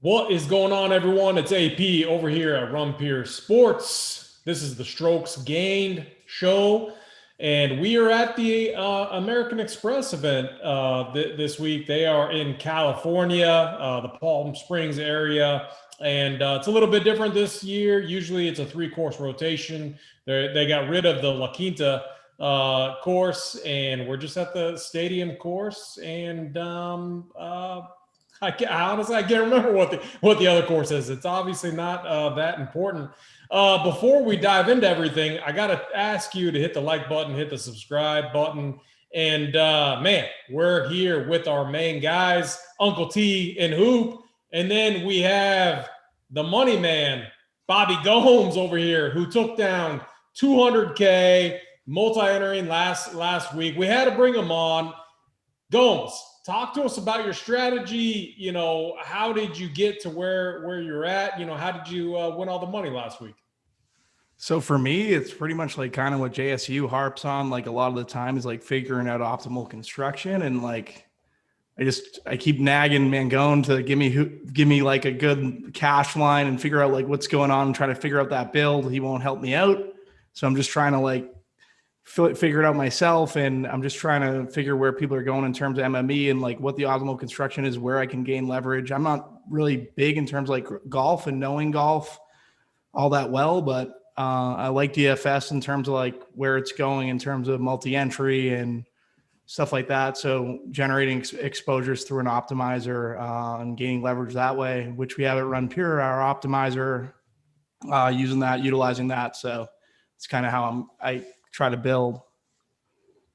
What is going on, everyone? It's AP over here at Rumpier Sports. This is the Strokes Gained show, and we are at the American Express event this week. They are in California, the Palm Springs area, and it's a little bit different this year. Usually it's a three-course rotation. They got rid of the La Quinta course, and we're just at the stadium course, and honestly, I can't remember what the other course is. It's obviously not that important. Before we dive into everything, I got to ask you to hit the like button, hit the subscribe button. And man, we're here with our main guys, Uncle T and Hoop. And then we have the money man, Bobby Gomes over here, who took down 200K multi-entering last week. We had to bring him on. Gomes, talk to us about your strategy. How did you get to where you're at? How did you win all the money last week? So for me, it's pretty much like kind of what JSU harps on, like a lot of the time is like figuring out optimal construction. And like, I keep nagging Mangone to give me like a good cash line and figure out like what's going on and try to figure out that build. He won't help me out. So I'm just trying to like figure it out myself. And I'm just trying to figure where people are going in terms of MME and like what the optimal construction is, where I can gain leverage. I'm not really big in terms of like golf and knowing golf all that well, but I like DFS in terms of like where it's going in terms of multi-entry and stuff like that. So generating exposures through an optimizer and gaining leverage that way, which we have at Run Pure, our optimizer, utilizing that. So it's kind of how I try to build.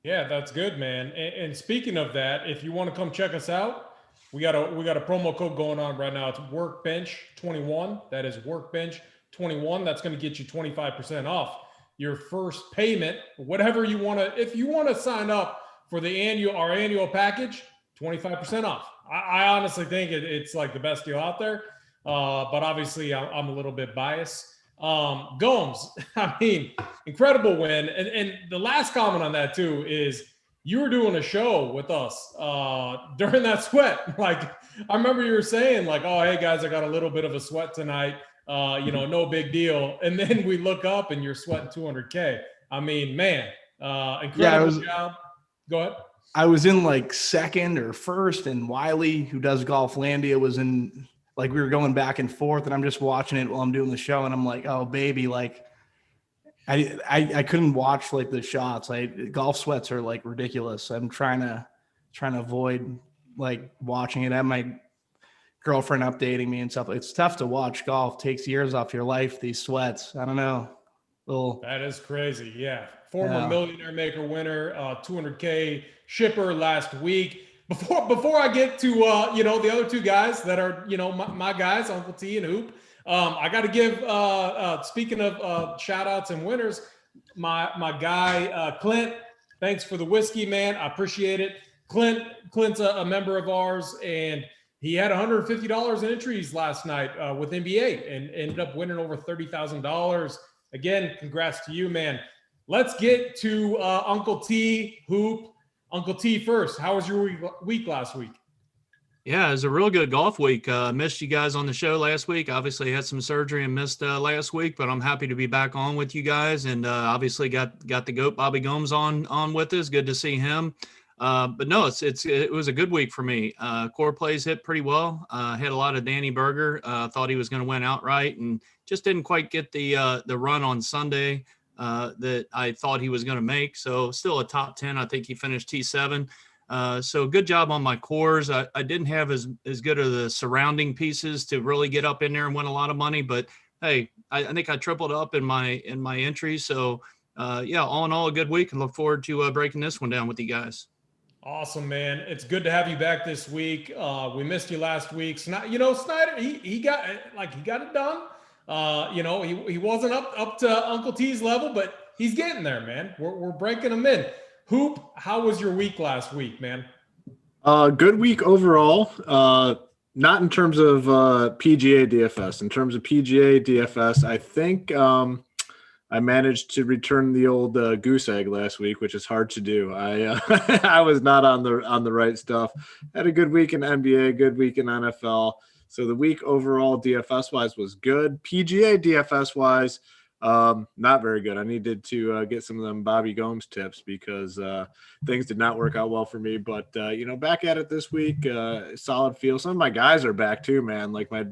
Yeah, that's good, man. And speaking of that, if you want to come check us out, we got a promo code going on right now. It's Workbench21. That is Workbench21. That's going to get you 25% off your first payment, whatever you want to. If you want to sign up for our annual package, 25% off. I honestly think it's like the best deal out there. But obviously, I'm a little bit biased. Gomes, I mean, incredible win. And the last comment on that too is you were doing a show with us during that sweat. Like, I remember you were saying like, oh, hey guys, I got a little bit of a sweat tonight. No big deal. And then we look up and you're sweating 200K. I mean, man, incredible job. Go ahead. I was in like second or first, and Wiley, who does Golflandia, was in. Like we were going back and forth, and I'm just watching it while I'm doing the show, and I'm like, "Oh, baby!" Like, I couldn't watch like the shots. Like golf sweats are like ridiculous. I'm trying to avoid like watching it. I have my girlfriend updating me and stuff. It's tough to watch golf. It takes years off your life. These sweats. I don't know. That is crazy. Yeah, former Millionaire Maker winner, 200K shipper last week. Before I get to the other two guys that are my guys, Uncle T and Hoop, I got to give speaking of shout outs and winners, my guy Clint. Thanks for the whiskey, man. I appreciate it. Clint's a member of ours, and he had $150 in entries last night with NBA and ended up winning over $30,000. Again, congrats to you, man. Let's get to Uncle T, Hoop. Uncle T first. How was your week last week? Yeah, it was a real good golf week. Missed you guys on the show last week. Obviously had some surgery and missed last week, but I'm happy to be back on with you guys. And obviously got the GOAT Bobby Gomes on with us. Good to see him. But no, it was a good week for me. Core plays hit pretty well. Had a lot of Danny Berger. Thought he was going to win outright and just didn't quite get the run on Sunday that I thought he was going to make. So still a top 10. I think he finished T7. So good job on my cores. I didn't have as good of the surrounding pieces to really get up in there and win a lot of money, but hey, I think I tripled up in my entries. So all in all, a good week, and look forward to breaking this one down with you guys. Awesome, man. It's good to have you back this week. We missed you last week. Snyder, he got it done. He wasn't up to Uncle T's level, but he's getting there, man. We're breaking him in. Hoop, how was your week last week, man? Good week overall. Not in terms of PGA DFS. In terms of PGA DFS, I think I managed to return the old goose egg last week, which is hard to do. I was not on the right stuff. Had a good week in NBA, good week in NFL. So the week overall DFS wise was good. PGA DFS wise, not very good. I needed to get some of them Bobby Gomes tips because things did not work out well for me. But back at it this week, solid field. Some of my guys are back too, man. Like my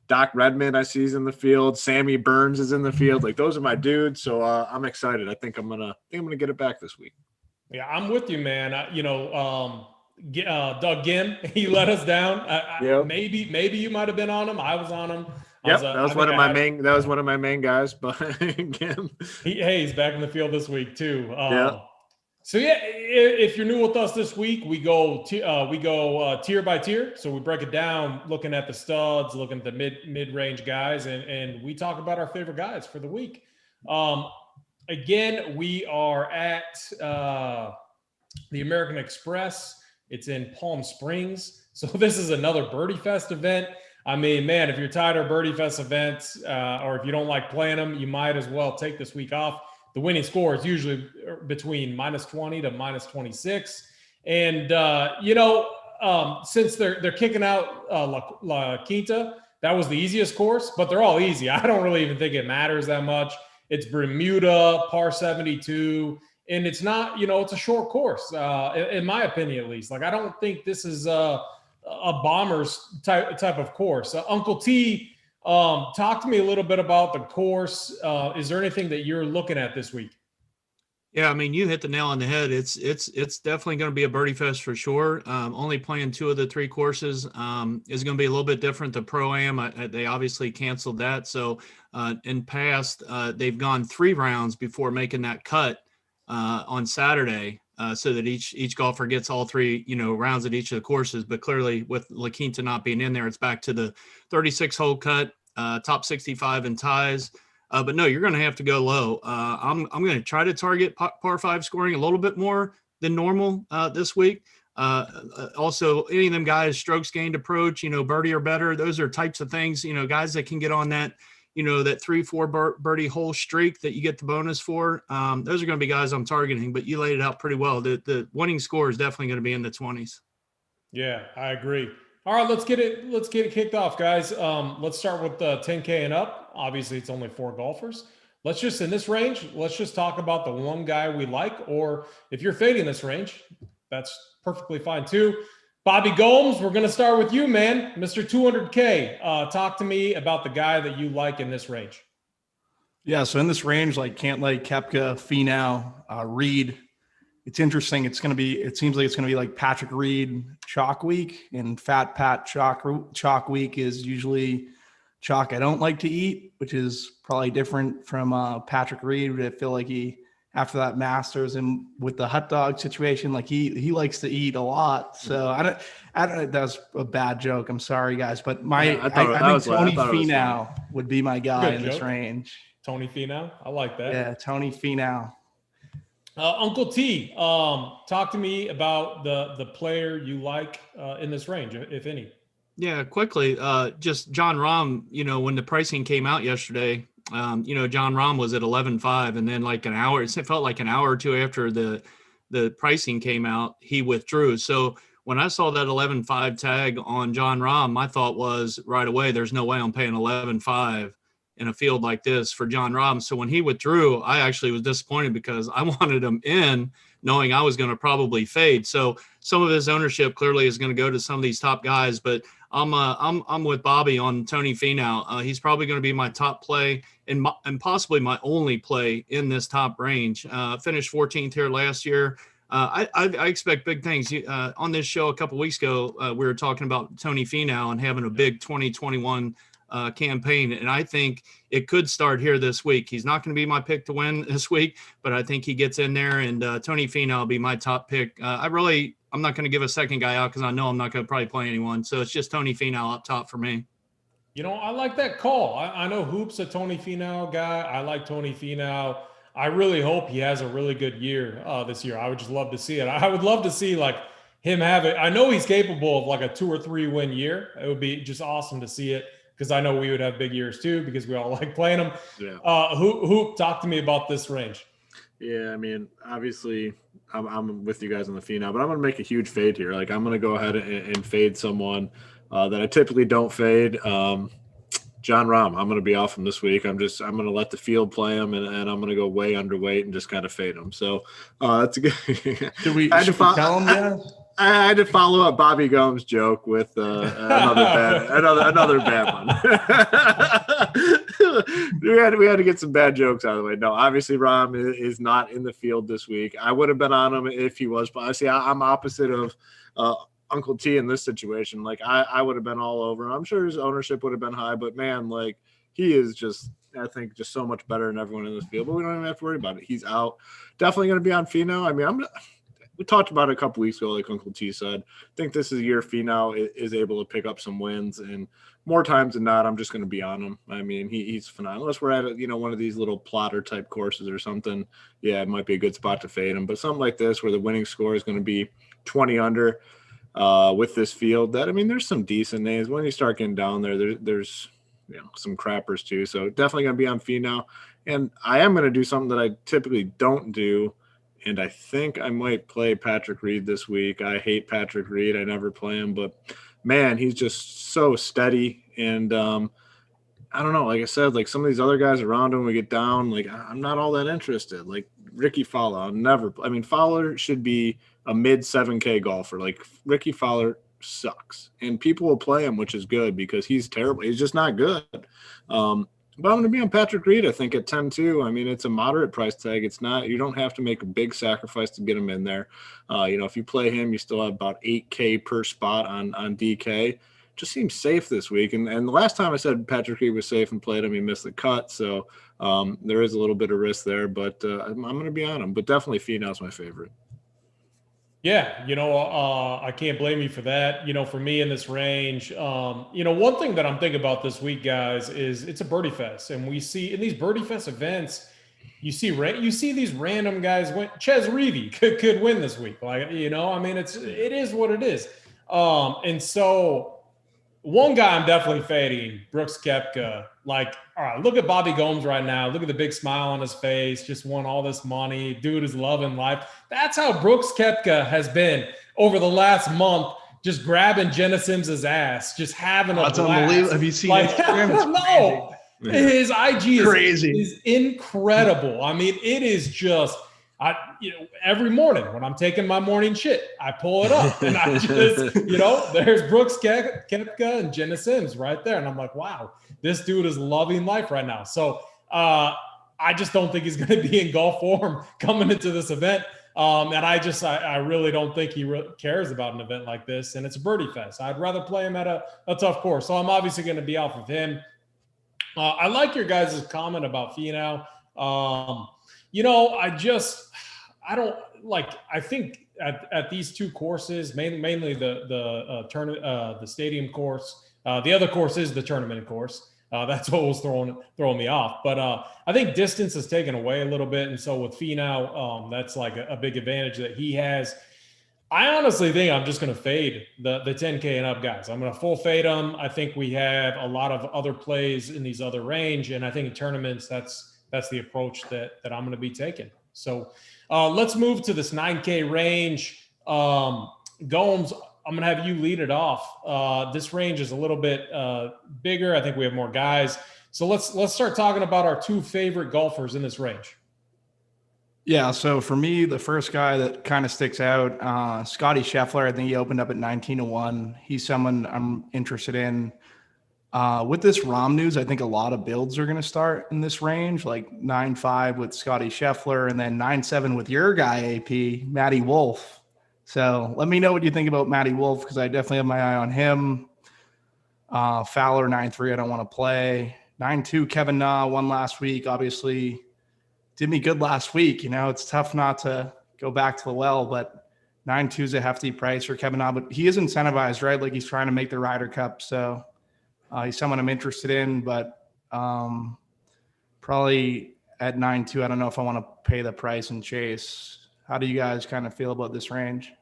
Doc Redman, I see is in the field. Sammy Burns is in the field. Like those are my dudes. So I'm excited. I think I'm gonna get it back this week. Yeah, I'm with you, man. Doug Gim, he let us down. Yep. Maybe you might have been on him. I was on him. Yep, that was one of my main guys. But Gim, he's back in the field this week too. Yeah. So yeah, if you're new with us this week, we go tier by tier. So we break it down, looking at the studs, looking at the mid-range guys, and we talk about our favorite guys for the week. Again, we are at the American Express. It's in Palm Springs. So this is another Birdie Fest event. I mean, man, if you're tired of Birdie Fest events or if you don't like playing them, you might as well take this week off. The winning score is usually between -20 to -26. And, since they're kicking out La Quinta, that was the easiest course, but they're all easy. I don't really even think it matters that much. It's Bermuda, par 72, and it's not, it's a short course, in my opinion, at least. Like, I don't think this is a Bombers type of course. Uncle T, talk to me a little bit about the course. Is there anything that you're looking at this week? Yeah, I mean, you hit the nail on the head. It's definitely going to be a birdie fest for sure. Only playing 2 of the 3 courses is going to be a little bit different. The Pro-Am, they obviously canceled that. So in past, they've gone 3 rounds before making that cut on Saturday, so that each golfer gets all 3 rounds at each of the courses. But clearly, with La Quinta not being in there, it's back to the 36-hole cut, top 65 in ties. But no, you're going to have to go low. I'm going to try to target par 5 scoring a little bit more than normal this week. Also, any of them guys, strokes gained approach, birdie or better, those are types of things, guys that can get on that, that 3-4 birdie hole streak that you get the bonus for. Those are going to be guys I'm targeting, but you laid it out pretty well. The winning score is definitely going to be in the 20s. Yeah, I agree. All right, let's get it kicked off, guys. Let's start with 10K and up. Obviously, it's only 4 golfers. In this range, let's just talk about the one guy we like, or if you're fading this range, that's perfectly fine too. Bobby Gomes, we're going to start with you, man. Mr. 200K. Talk to me about the guy that you like in this range. Yeah, so in this range, like Cantlay, Koepka, Finau, Reed, it's interesting. It seems like it's going to be like Patrick Reed chalk week, and Fat Pat chalk week is usually chalk I don't like to eat, which is probably different from Patrick Reed. I feel like he, after that Masters and with the hot dog situation, like he likes to eat a lot. So I don't, that was a bad joke. I'm sorry, guys, but I think Tony Finau would be my guy in this range. Tony Finau, I like that. Yeah, Tony Finau. Uncle T, talk to me about the player you like in this range, if any. Yeah, quickly, just John Rahm, when the pricing came out yesterday, John Rahm was at 11.5, and then like an hour, it felt like an hour or two after the pricing came out, he withdrew. So when I saw that 11.5 tag on John Rahm, my thought was right away, there's no way I'm paying 11.5 in a field like this for John Rahm. So when he withdrew, I actually was disappointed because I wanted him in, knowing I was going to probably fade. So some of his ownership clearly is going to go to some of these top guys, but I'm with Bobby on Tony Finau. He's probably going to be my top play and possibly my only play in this top range. Finished 14th here last year. I expect big things. On this show a couple weeks ago, we were talking about Tony Finau and having a big 2021 campaign, and I think it could start here this week. He's not going to be my pick to win this week, but I think he gets in there, and Tony Finau will be my top pick. I'm not going to give a second guy out because I know I'm not going to probably play anyone, so it's just Tony Finau up top for me. I like that call. I know Hoop's a Tony Finau guy. I like Tony Finau. I really hope he has a really good year this year. I would just love to see it. I would love to see like him have it. I know he's capable of like a 2 or 3 win year. It would be just awesome to see it, because I know we would have big years too, because we all like playing them. Yeah. Hoop, talk to me about this range. Yeah, I mean, obviously, I'm with you guys on the Finau, but I'm going to make a huge fade here. Like, I'm going to go ahead and fade someone that I typically don't fade. John Rahm, I'm going to be off him this week. I'm going to let the field play him, and I'm going to go way underweight and just kind of fade him. So that's a good. Should we tell him? Yeah. I had to follow up Bobby Gomes' joke with another bad one. we had to get some bad jokes out of the way. No, obviously Rahm is not in the field this week. I would have been on him if he was. But see, I'm opposite of Uncle T in this situation. Like I would have been all over him. I'm sure his ownership would have been high, but man, like he is just, I think, just so much better than everyone in this field. But we don't even have to worry about it. He's out. Definitely going to be on Finau. I mean, we talked about it a couple weeks ago, like Uncle T said. I think this is a year Finau is able to pick up some wins, and more times than not, I'm just going to be on him. I mean, he's phenomenal. Unless we're at one of these little plotter type courses or something, yeah, it might be a good spot to fade him. But something like this, where the winning score is going to be 20 under, with this field, that, I mean, there's some decent names. When you start getting down there's some crappers too. So definitely going to be on Finau, and I am going to do something that I typically don't do. And I think I might play Patrick Reed this week. I hate Patrick Reed. I never play him, but man, he's just so steady. And I don't know, like I said, like some of these other guys around him, we get down, like I'm not all that interested. Like Ricky Fowler, Fowler should be a mid 7K golfer. Like Ricky Fowler sucks, and people will play him, which is good because he's terrible. He's just not good. But I'm going to be on Patrick Reed, I think, at 10-2. I mean, it's a moderate price tag. It's not, you don't have to make a big sacrifice to get him in there. If you play him, you still have about 8K per spot on DK. Just seems safe this week. And the last time I said Patrick Reed was safe and played him, he missed the cut. So there is a little bit of risk there, but I'm going to be on him. But definitely Finau's my favorite. Yeah, I can't blame you for that. For me in this range, one thing that I'm thinking about this week, guys, is it's a birdie fest, and we see in these birdie fest events, you see these random guys win. Ches Reavie could win this week, it is what it is. And so one guy I'm definitely fading, Brooks Koepka. Like, all right, look at Bobby Gomes right now. Look at the big smile on his face. Just won all this money. Dude is loving life. That's how Brooks Koepka has been over the last month, just grabbing Jenna Sims's ass, just having a blast. Unbelievable. Have you seen Instagram? No. His IG crazy. is incredible. I mean, it is just every morning when I'm taking my morning shit, I pull it up and I just, there's Brooks Koepka and Jenna Sims right there. And I'm like, wow, this dude is loving life right now. So I just don't think he's going to be in golf form coming into this event. And I really don't think he cares about an event like this. And it's a birdie fest. I'd rather play him at a tough course. So I'm obviously going to be off of him. I like your guys' comment about Finau. I think at these two courses, mainly the stadium course, the other course is the tournament course. That's what was throwing me off. But I think distance is taken away a little bit. And so with Finau, that's like a big advantage that he has. I honestly think I'm just going to fade the 10K and up guys. I'm going to full fade them. I think we have a lot of other plays in these other range. And I think in tournaments, that's the approach that I'm going to be taking. So let's move to this 9K range. Gomes, I'm going to have you lead it off. This range is a little bit bigger. I think we have more guys. So let's start talking about our two favorite golfers in this range. Yeah, so for me, the first guy that kind of sticks out, Scotty Scheffler. I think he opened up at 19-1. He's someone I'm interested in. With this Rahm news, I think a lot of builds are going to start in this range, like 9-5 with Scotty Scheffler and then 9-7 with your guy, AP, Matty Wolff. So let me know what you think about Matty Wolff, because I definitely have my eye on him. Fowler, 9-3, I don't want to play. 9-2, Kevin Na won last week. Obviously, did me good last week. It's tough not to go back to the well, but 9-2 is a hefty price for Kevin Na. But he is incentivized, right? Like he's trying to make the Ryder Cup. So he's someone I'm interested in, but probably at 9-2, I don't know if I want to pay the price and chase. How do you guys kind of feel about this range?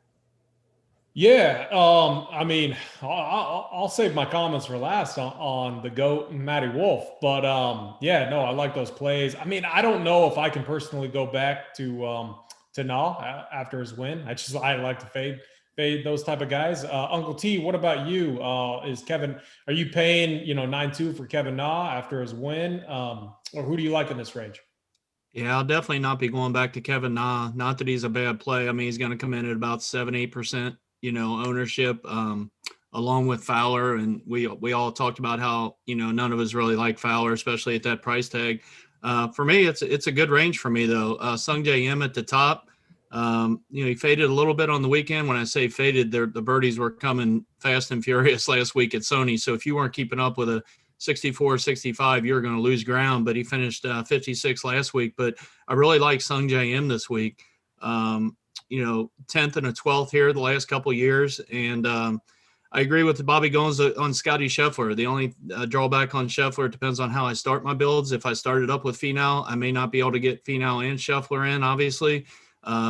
Yeah, I'll save my comments for last on the GOAT and Matty Wolff, but I like those plays. I mean, I don't know if I can personally go back to Na after his win. I like to fade fade those type of guys. Uncle T, what about you? Are you paying 9-2 for Kevin Na after his win, or who do you like in this range? Yeah, I'll definitely not be going back to Kevin Na. Not that he's a bad play. I mean, he's going to come in at about 7-8%, ownership, along with Fowler. And we all talked about how, none of us really like Fowler, especially at that price tag. For me, it's a good range for me though. Sung J M at the top. He faded a little bit on the weekend. When I say faded, the birdies were coming fast and furious last week at Sony. So if you weren't keeping up with a 64, 65, you're going to lose ground, but he finished 56 last week. But I really like Sung J M this week. 10th and a 12th here the last couple of years. And I agree with Bobby Gomes on Scotty Scheffler. The only drawback on Scheffler, it depends on how I start my builds. If I started up with Finau, I may not be able to get Finau and Scheffler in, obviously.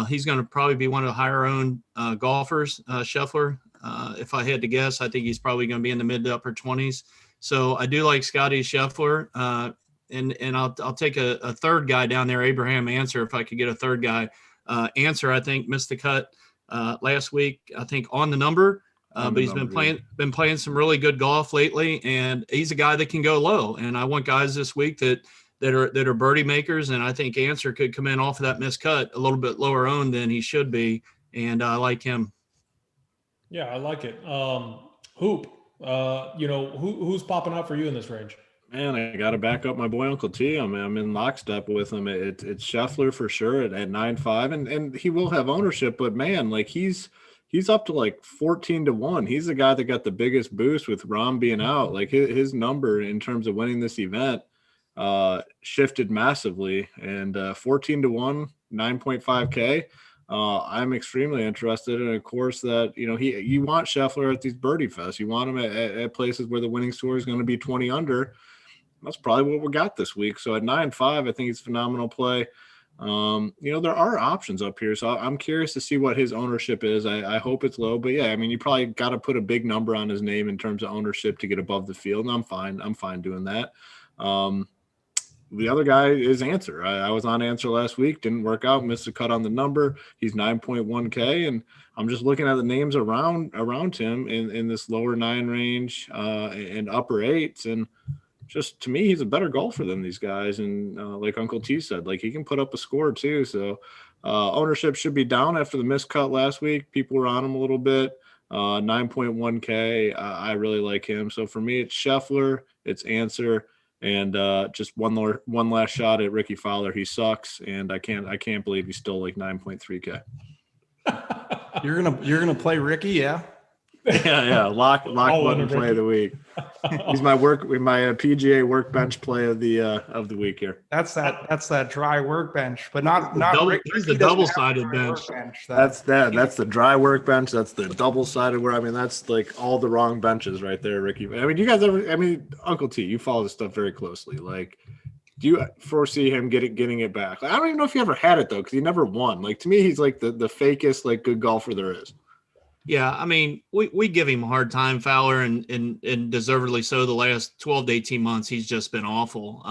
He's going to probably be one of the higher owned golfers, Scheffler. If I had to guess, I think he's probably going to be in the mid to upper 20s. So I do like Scotty Scheffler, and I'll take a third guy down there, Abraham Answer, if I could get a third guy. Answer, I think, missed the cut last week, I think, on the number, but he's been playing some really good golf lately, and he's a guy that can go low. And I want guys this week that are birdie makers, and I think Answer could come in off of that missed cut a little bit lower owned than he should be, and I like him. Yeah, I like it. Hoop. Who's popping out for you in this range? Man, I got to back up my boy Uncle T. I'm in lockstep with him. It's Scheffler for sure at 9.5, and he will have ownership. But man, like he's up to like 14-1. He's the guy that got the biggest boost with Rahm being out. Like his number in terms of winning this event shifted massively, and 14-1, 9.5K. I'm extremely interested, and of course that you want Scheffler at these birdie fests. You want him at places where the winning score is going to be 20 under. That's probably what we got this week. So at 9.5, I think it's a phenomenal play. There are options up here, so I'm curious to see what his ownership is. I hope it's low, but yeah, I mean, you probably got to put a big number on his name in terms of ownership to get above the field, and I'm fine doing that. The other guy is Answer. I was on Answer last week, didn't work out, missed a cut on the number. He's 9.1K, and I'm just looking at the names around him in this lower 9 range and upper 8s, and just to me, he's a better golfer than these guys. And like Uncle T said, like he can put up a score too. So ownership should be down after the missed cut last week. People were on him a little bit. 9.1K. I really like him. So for me, it's Scheffler, it's Answer. And just one last shot at Ricky Fowler. He sucks, and I can't believe he's still like 9.3K. You're gonna play Ricky, yeah? yeah. Lock button play of the week. He's my PGA workbench play of the week here. That's that dry workbench, but not Ricky the double-sided bench. That's the dry workbench. That's the double-sided that's like all the wrong benches right there, Ricky. I mean, Uncle T, you follow this stuff very closely. Like, do you foresee him getting it back? I don't even know if he ever had it though, because he never won. Like to me, he's like the fakest like good golfer there is. Yeah, I mean, we give him a hard time, Fowler, and deservedly so. The last 12 to 18 months, he's just been awful.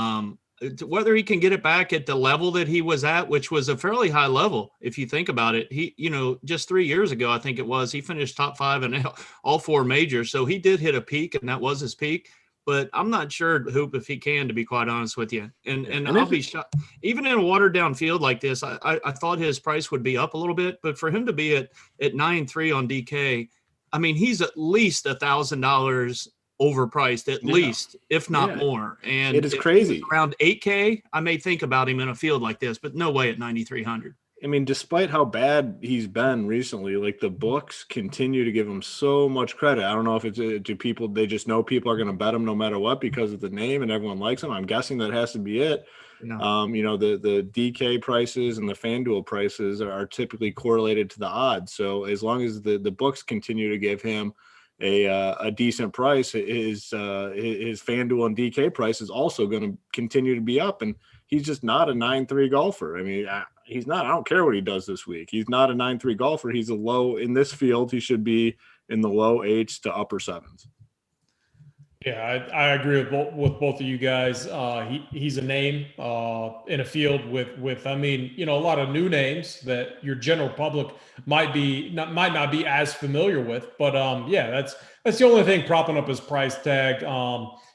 Whether he can get it back at the level that he was at, which was a fairly high level, if you think about it, he, just 3 years ago, I think it was, he finished top 5 in all 4 majors. So he did hit a peak, and that was his peak. But I'm not sure, Hoop, if he can, to be quite honest with you. And I'll be shocked. Even in a watered down field like this, I thought his price would be up a little bit. But for him to be at 9.3 on DK, I mean, he's at least $1,000 overpriced, at least, if not more. And it is crazy. Around 8K, I may think about him in a field like this, but no way at 9,300. I mean, despite how bad he's been recently, like the books continue to give him so much credit. I don't know if it's do people, they just know people are going to bet him no matter what because of the name and everyone likes him. I'm guessing that has to be it. Yeah. The DK prices and the FanDuel prices are typically correlated to the odds. So as long as the books continue to give him a decent price, his FanDuel and DK price is also going to continue to be up. And he's just not a 9.3 golfer. I mean, he's not. I don't care what he does this week. He's not a 9.3 golfer. He's in this field. He should be in the low 8s to upper 7s. Yeah, I agree with both of you guys. He's a name in a field with I mean, a lot of new names that your general public might not be as familiar with. But yeah, that's the only thing propping up his price tag.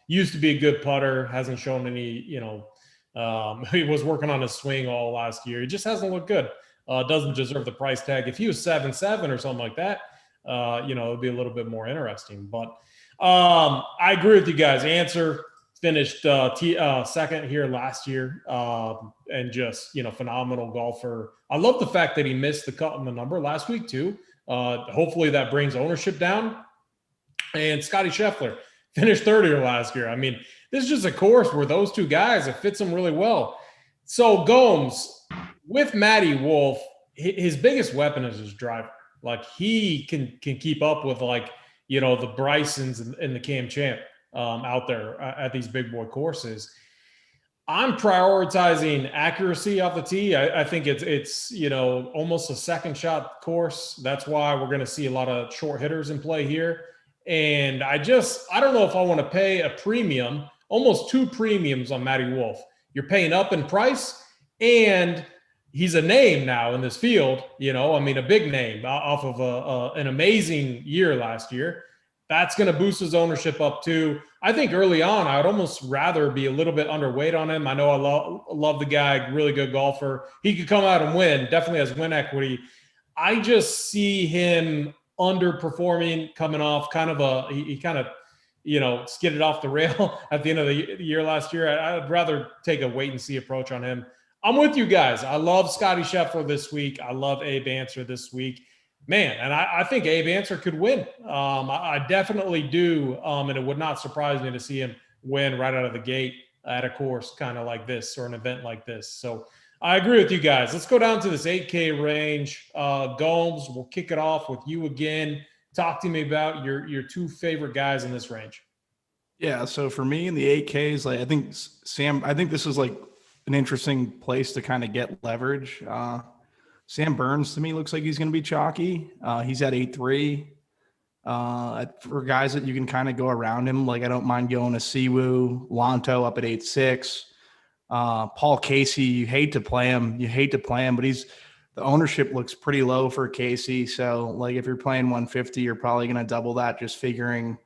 Used to be a good putter, hasn't shown any. He was working on his swing all last year. He just hasn't looked good. Doesn't deserve the price tag. If he was 7-7 or something like that, it'd be a little bit more interesting. But I agree with you guys. Answer finished second here last year, and just phenomenal golfer. I love the fact that he missed the cut on the number last week too. Hopefully that brings ownership down. And Scotty Scheffler finished third here last year. I mean, this is just a course where those two guys, it fits them really well. So Gomes with Matty Wolf, his biggest weapon is his driver. Like he can keep up with the Brysons and the Cam Champ out there at these big boy courses. I'm prioritizing accuracy off the tee. I think it's almost a second shot course. That's why we're going to see a lot of short hitters in play here. And I don't know if I want to pay a premium, almost 2 premiums on Matty Wolf. You're paying up in price, and he's a name now in this field, a big name off of an amazing year last year. That's going to boost his ownership up too. I think early on, I would almost rather be a little bit underweight on him. I know I love the guy, really good golfer. He could come out and win, definitely has win equity. I just see him underperforming, coming off he kind of skidded off the rail at the end of the year last year. I'd rather take a wait and see approach on him. I'm with you guys. I love Scotty Scheffler this week. I love Abe Answer this week. Man, and I think Abe Answer could win. I definitely do. And it would not surprise me to see him win right out of the gate at a course kind of like this or an event like this. So I agree with you guys. Let's go down to this 8K range. Gomes, we'll kick it off with you again. Talk to me about your 2 favorite guys in this range. Yeah, so for me in the 8Ks, I think this is an interesting place to kind of get leverage. Sam Burns to me looks like he's going to be chalky. He's at 8.3. For guys that you can kind of go around him, I don't mind going to Siwoo, Lanto up at 8.6. Paul Casey, you hate to play him, but the ownership looks pretty low for Casey. So if you're playing 150, you're probably going to double that, just figuring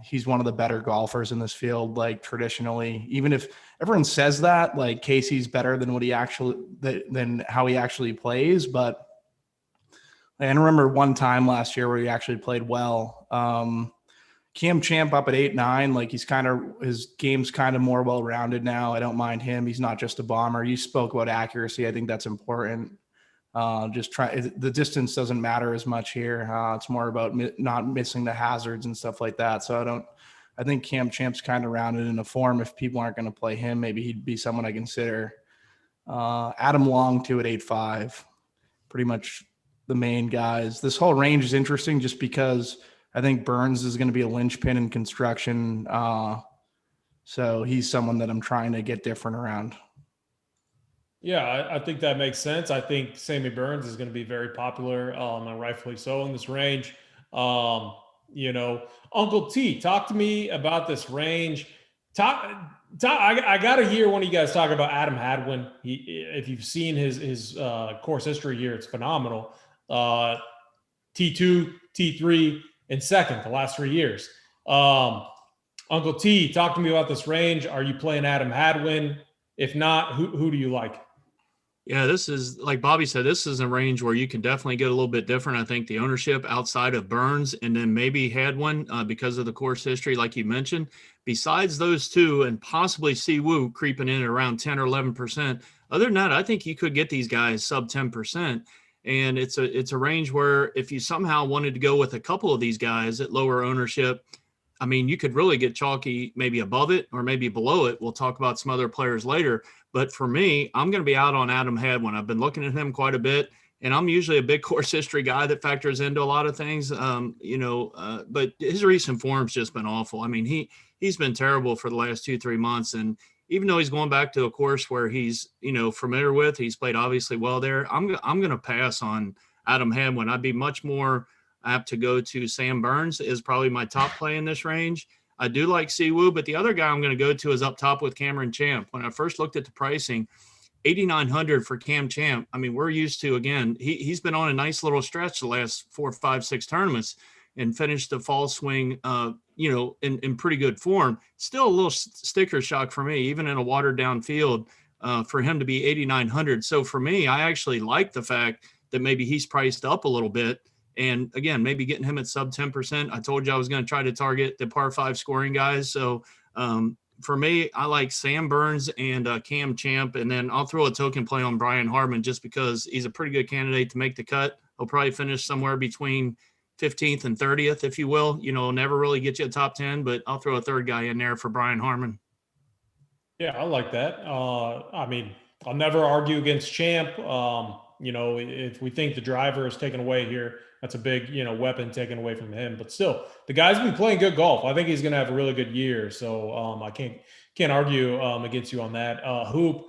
he's one of the better golfers in this field. Traditionally, even if everyone says that, Casey's better than than how he actually plays. But I remember one time last year where he actually played well. Cam Champ up at 8.9. His game's kind of more well-rounded now. I don't mind him. He's not just a bomber. You spoke about accuracy. I think that's important. The distance doesn't matter as much here. It's more about not missing the hazards and stuff like that. So I think Cam Champ's kind of rounded in a form. If people aren't going to play him, maybe he'd be someone I consider. Adam Long too at 8.5. Pretty much the main guys. This whole range is interesting just because I think Burns is going to be a linchpin in construction. So he's someone that I'm trying to get different around. Yeah, I think that makes sense. I think Sammy Burns is going to be very popular, and rightfully so in this range. Uncle T, talk to me about this range. I got to hear one of you guys talk about Adam Hadwin. If you've seen his course history here, it's phenomenal. T2, T3, and second the last 3 years. Uncle T, talk to me about this range. Are you playing Adam Hadwin? If not, who do you like? Yeah, this is, like Bobby said, this is a range where you can definitely get a little bit different. I think the ownership outside of Burns and then maybe Hadwin because of the course history, like you mentioned. Besides those two and possibly Siwoo creeping in at around 10 or 11%. Other than that, I think you could get these guys sub 10%. And it's a range where if you somehow wanted to go with a couple of these guys at lower ownership, I mean, you could really get chalky maybe above it or maybe below it. We'll talk about some other players later. But for me, I'm going to be out on Adam Hadwin. I've been looking at him quite a bit, and I'm usually a big course history guy that factors into a lot of things, but his recent form's just been awful. I mean, he's been terrible for the last 2-3 months. And even though he's going back to a course where he's, familiar with, he's played obviously well there, I'm going to pass on Adam Hadwin. I'd be much more I have to go to Sam Burns is probably my top play in this range. I do like Siwoo, but the other guy I'm going to go to is up top with Cameron Champ. When I first looked at the pricing, 8,900 for Cam Champ. I mean, we're used to, again, he's been on a nice little stretch the last 4, 5, 6 tournaments and finished the fall swing, in pretty good form. Still a little sticker shock for me, even in a watered down field, for him to be 8,900. So for me, I actually like the fact that maybe he's priced up a little bit. And again, maybe getting him at sub 10%. I told you I was going to try to target the par 5 scoring guys. So for me, I like Sam Burns and Cam Champ. And then I'll throw a token play on Brian Harman just because he's a pretty good candidate to make the cut. He'll probably finish somewhere between 15th and 30th, if you will. Never really get you a top 10, but I'll throw a third guy in there for Brian Harman. Yeah, I like that. I mean, I'll never argue against Champ. If we think the driver is taken away here, that's a big, weapon taken away from him. But still, the guy's been playing good golf. I think he's going to have a really good year. So I can't argue against you on that. Hoop,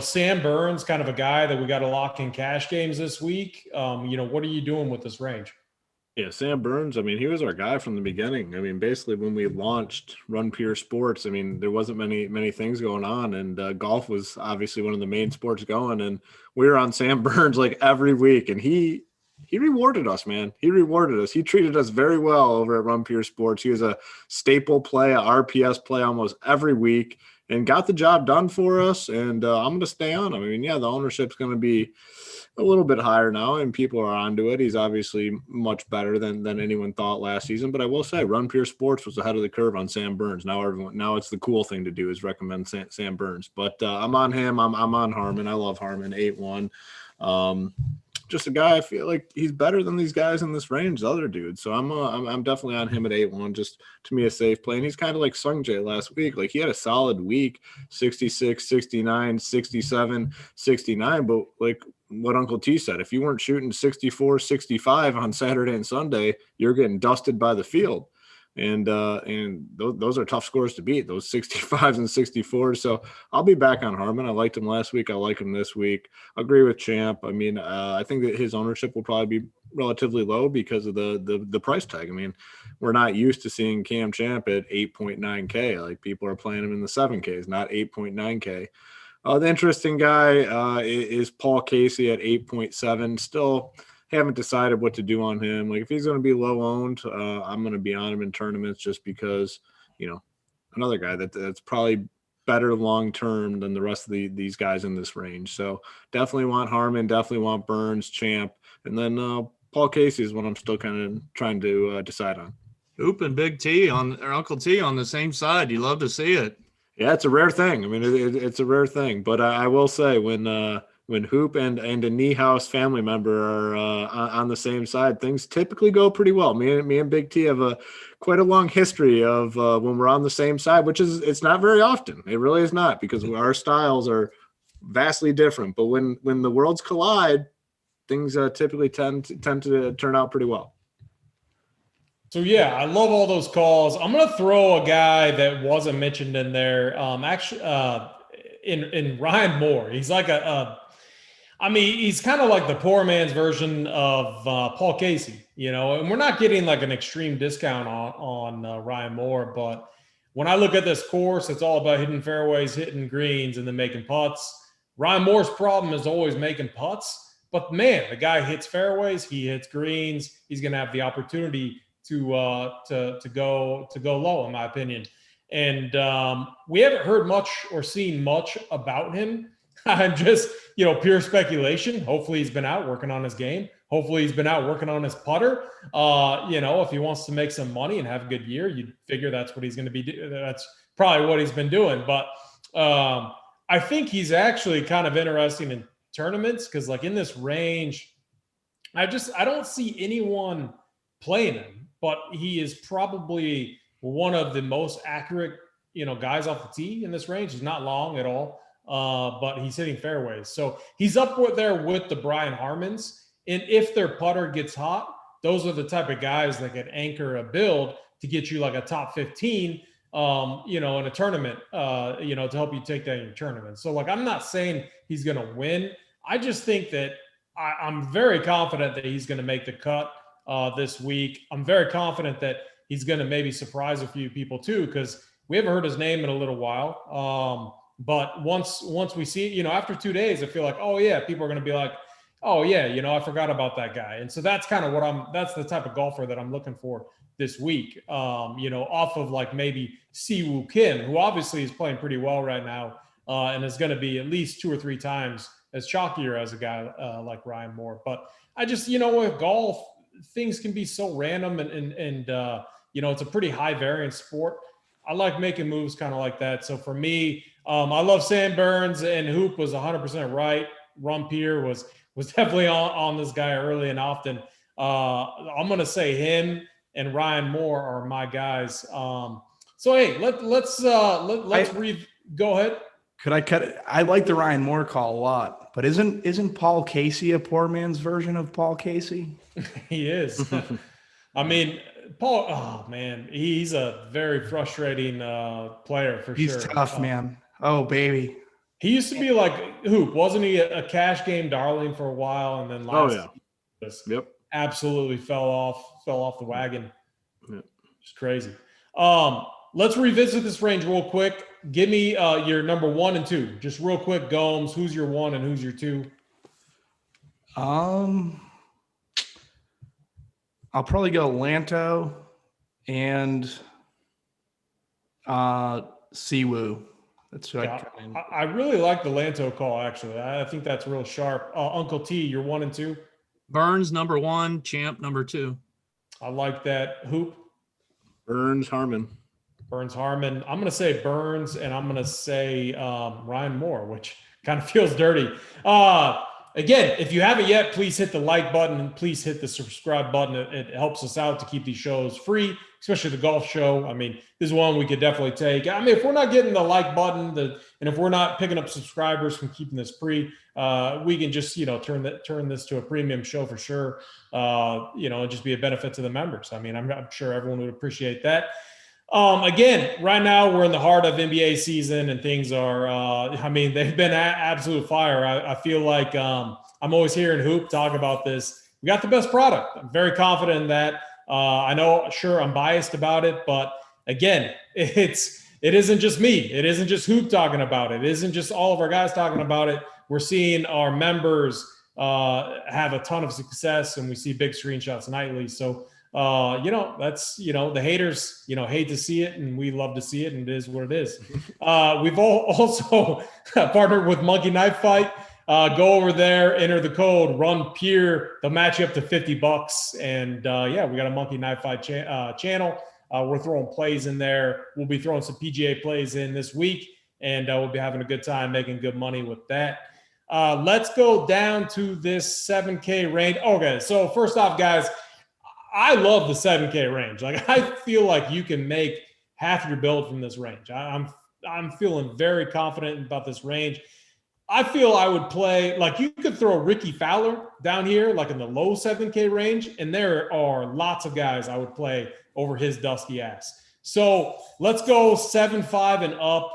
Sam Burns, kind of a guy that we got to lock in cash games this week. What are you doing with this range? Yeah, Sam Burns, I mean, he was our guy from the beginning. I mean, basically when we launched Run Pure Sports, I mean, there wasn't many things going on, and golf was obviously one of the main sports going, and we were on Sam Burns like every week, and he rewarded us, man. He rewarded us. He treated us very well over at Run Pure Sports. He was a staple play, a RPS play almost every week, and got the job done for us, and I'm going to stay on him. I mean, yeah, the ownership's going to be a little bit higher now, and people are onto it. He's obviously much better than anyone thought last season. But I will say, Run Pure Sports was ahead of the curve on Sam Burns. Now it's the cool thing to do is recommend Sam Burns. But I'm on him. I'm on Harman. I love Harman. 8-1. Just a guy I feel like he's better than these guys in this range, the other dudes. So I'm definitely on him at 8-1. Just to me a safe play. And he's kind of like Sung Jae last week. Like he had a solid week, 66, 69, 67, 69. But like what Uncle T said, if you weren't shooting 64, 65 on Saturday and Sunday, you're getting dusted by the field. And those are tough scores to beat, those 65s and 64s. So I'll be back on Harman. I liked him last week. I like him this week. I agree with Champ. I mean, I think that his ownership will probably be relatively low because of the price tag. I mean, we're not used to seeing Cam Champ at 8.9K. Like people are playing him in the 7Ks, not 8.9K. The interesting guy is Paul Casey at 8.7. Still haven't decided what to do on him. Like if he's going to be low owned, I'm going to be on him in tournaments just because, another guy that's probably better long term than the rest of these guys in this range. So definitely want Harman, definitely want Burns, Champ, and then Paul Casey is what I'm still kind of trying to decide on. Hoop and Big T or Uncle T on the same side. You love to see it. Yeah, it's a rare thing. I mean, it's a rare thing. But I will say when Hoop and a Niehaus family member are on the same side, things typically go pretty well. Me and Big T have quite a long history of when we're on the same side, which it's not very often. It really is not, because our styles are vastly different. But when the worlds collide, things typically tend to turn out pretty well. So, yeah, I love all those calls. I'm going to throw a guy that wasn't mentioned in there. In Ryan Moore. He's like he's kind of like the poor man's version of Paul Casey, and we're not getting like an extreme discount on Ryan Moore. But when I look at this course, it's all about hitting fairways, hitting greens, and then making putts. Ryan Moore's problem is always making putts. But, man, the guy hits fairways. He hits greens. He's going to have the opportunity to go low, in my opinion. And we haven't heard much or seen much about him. I'm just, pure speculation. Hopefully he's been out working on his game. Hopefully he's been out working on his putter. If he wants to make some money and have a good year, you'd figure that's what he's going to be doing. That's probably what he's been doing. But I think he's actually kind of interesting in tournaments because, like, in this range, I don't see anyone playing him. But he is probably one of the most accurate, guys off the tee in this range. He's not long at all, but he's hitting fairways. So he's up there with the Brian Harmans. And if their putter gets hot, those are the type of guys that can anchor a build to get you like a top 15, in a tournament, to help you take that in your tournament. So, like, I'm not saying he's going to win. I just think that I'm very confident that he's going to make the cut. this week. I'm very confident that he's going to maybe surprise a few people too, because we haven't heard his name in a little while. But once we see, after 2 days, I feel like, oh yeah, people are going to be like, oh yeah, I forgot about that guy. And so that's kind of that's the type of golfer that I'm looking for this week. Off of like maybe Siwoo Kim, who obviously is playing pretty well right now, and is going to be at least 2 or 3 times as chalkier as a guy like Ryan Moore. But I just, with golf, things can be so random and it's a pretty high variance sport. I like making moves kind of like that. So for me, I love Sam Burns, and Hoop was 100% right. Rumpier was definitely on this guy early and often. I'm going to say him and Ryan Moore are my guys. So hey, let's go ahead. Could I cut it? I like the Ryan Moore call a lot, but isn't Paul Casey a poor man's version of Paul Casey? He is. I mean, Paul, oh man, he's a very frustrating player for sure. He's tough, man. Oh, baby. He used to be like Hoop, wasn't he? A cash game darling for a while, and then Yep, absolutely fell off the wagon. Yep. It's crazy. Let's revisit this range real quick. Give me your number 1 and 2, just real quick. Gomes, who's your 1 and who's your 2? I'll probably go Lanto and Siwoo. That's what I really like the Lanto call, actually. I think that's real sharp. Uncle T, you're 1 and 2? Burns number 1, Champ number 2. I like that. Hoop? Burns Harmon. I'm going to say Burns, and I'm going to say Ryan Moore, which kind of feels dirty. Again, if you haven't yet, please hit the like button and please hit the subscribe button. It helps us out to keep these shows free, especially the golf show. I mean, this is one we could definitely take. I mean, if we're not getting the like button, and if we're not picking up subscribers from keeping this free, we can just, turn this to a premium show for sure. And just be a benefit to the members. I mean, I'm sure everyone would appreciate that. Again, right now we're in the heart of NBA season, and things are, they've been absolute fire. I feel like I'm always hearing Hoop talk about this. We got the best product. I'm very confident in that. I know, sure, I'm biased about it, but again, it isn't just me. It isn't just Hoop talking about it. It isn't just all of our guys talking about it. We're seeing our members have a ton of success, and we see big screenshots nightly. So, that's, the haters, hate to see it, and we love to see it, and it is what it is. We've also partnered with Monkey Knife Fight. Go over there, enter the code RUNPEER. They'll match you up to $50. And we got a Monkey Knife Fight channel. We're throwing plays in there. We'll be throwing some PGA plays in this week, and we'll be having a good time making good money with that. Let's go down to this 7K range. Okay, so first off, guys, I love the 7K range. Like, I feel like you can make half your build from this range. I'm feeling very confident about this range. I feel I would play, like, you could throw Ricky Fowler down here, like in the low 7K range, and there are lots of guys I would play over his dusty ass. So let's go 7-5 and up.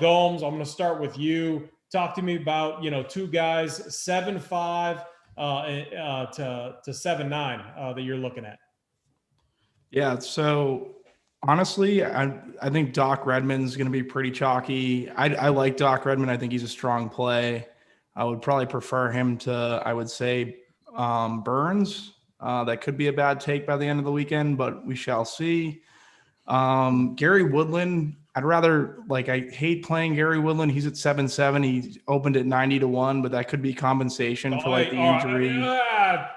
Gomes, I'm going to start with you. Talk to me about, 2 guys, 7-5 to 7-9 that you're looking at. Yeah, so honestly, I think Doc Redman's going to be pretty chalky. I like Doc Redman. I think he's a strong play. I would probably prefer him to, I would say, Burns. That could be a bad take by the end of the weekend, but we shall see. Gary Woodland, I'd rather, I hate playing Gary Woodland. He's at 7-7. He opened at 90-1, but that could be compensation for the injury. I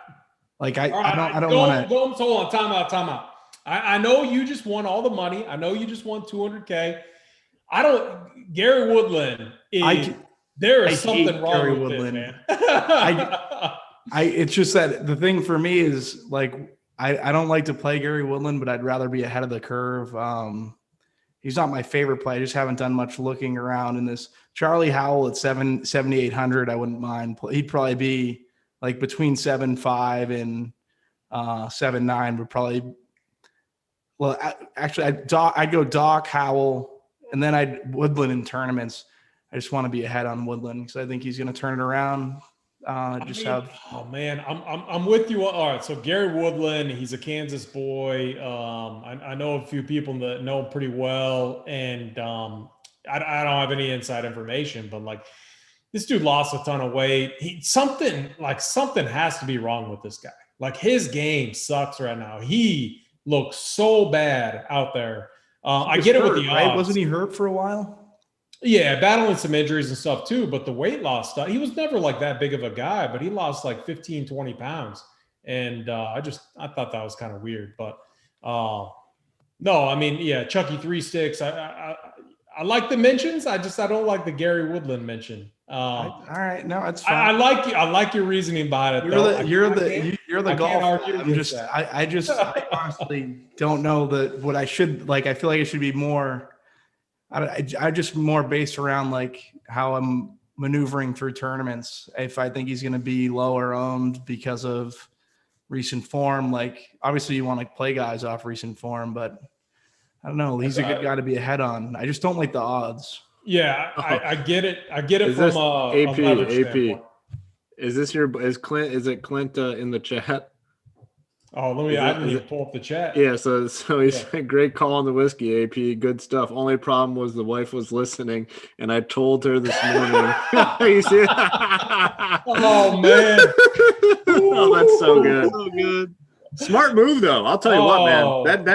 don't want to. Go, hold on, time out. I know you just won all the money. I know you just won $200K. Gary Woodland there is something wrong with Woodland. This, man. It's just that the thing for me is I don't like to play Gary Woodland, but I'd rather be ahead of the curve. He's not my favorite play. I just haven't done much looking around in this. Charlie Howell at 7,800, I wouldn't mind. He'd probably be between 7-5 and 7-9 would probably. Well, actually, I'd go Doc, Howell, and then I'd Woodland in tournaments. I just want to be ahead on Woodland because I think he's going to turn it around. Oh man, I'm with you. All right, so Gary Woodland, he's a Kansas boy. I know a few people that know him pretty well, and I don't have any inside information, but like this dude lost a ton of weight. Something has to be wrong with this guy. Like his game sucks right now. He looks so bad out there. I get it with the odds. Right? Wasn't he hurt for a while? Yeah, battling some injuries and stuff too, but the weight loss stuff, he was never like that big of a guy, but he lost like 15, 20 pounds. And I thought that was kind of weird, but no, I mean, yeah, Chucky 3 Sticks. I like the mentions. I don't like the Gary Woodland mention. All right. No, it's fine. I like your reasoning behind it. You're the golf. I honestly don't know what I should like. I feel like it should be more. I just more based around like how I'm maneuvering through tournaments. If I think he's going to be lower owned because of recent form, like obviously you want to play guys off recent form, but I don't know. He's a good guy to be ahead on. I just don't like the odds. Yeah, I get it. I get it from AP. Is Clint in the chat? Oh, I need to pull up the chat. Yeah, so he's great call on the whiskey, AP. Good stuff. Only problem was the wife was listening, and I told her this morning. You see it? Oh man! Oh, that's so good. So good. Smart move, though. I'll tell you what, man.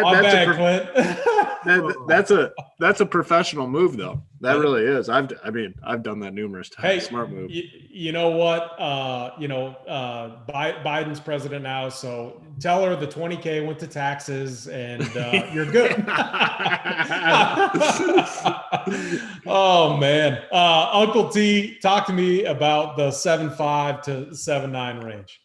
That's a professional move, though. That really is. I've done that numerous times. Hey, smart move. You know what? Biden's president now, so tell her the 20K went to taxes, and you're good. Oh man, Uncle T, talk to me about the 7.5 to 7.9 range.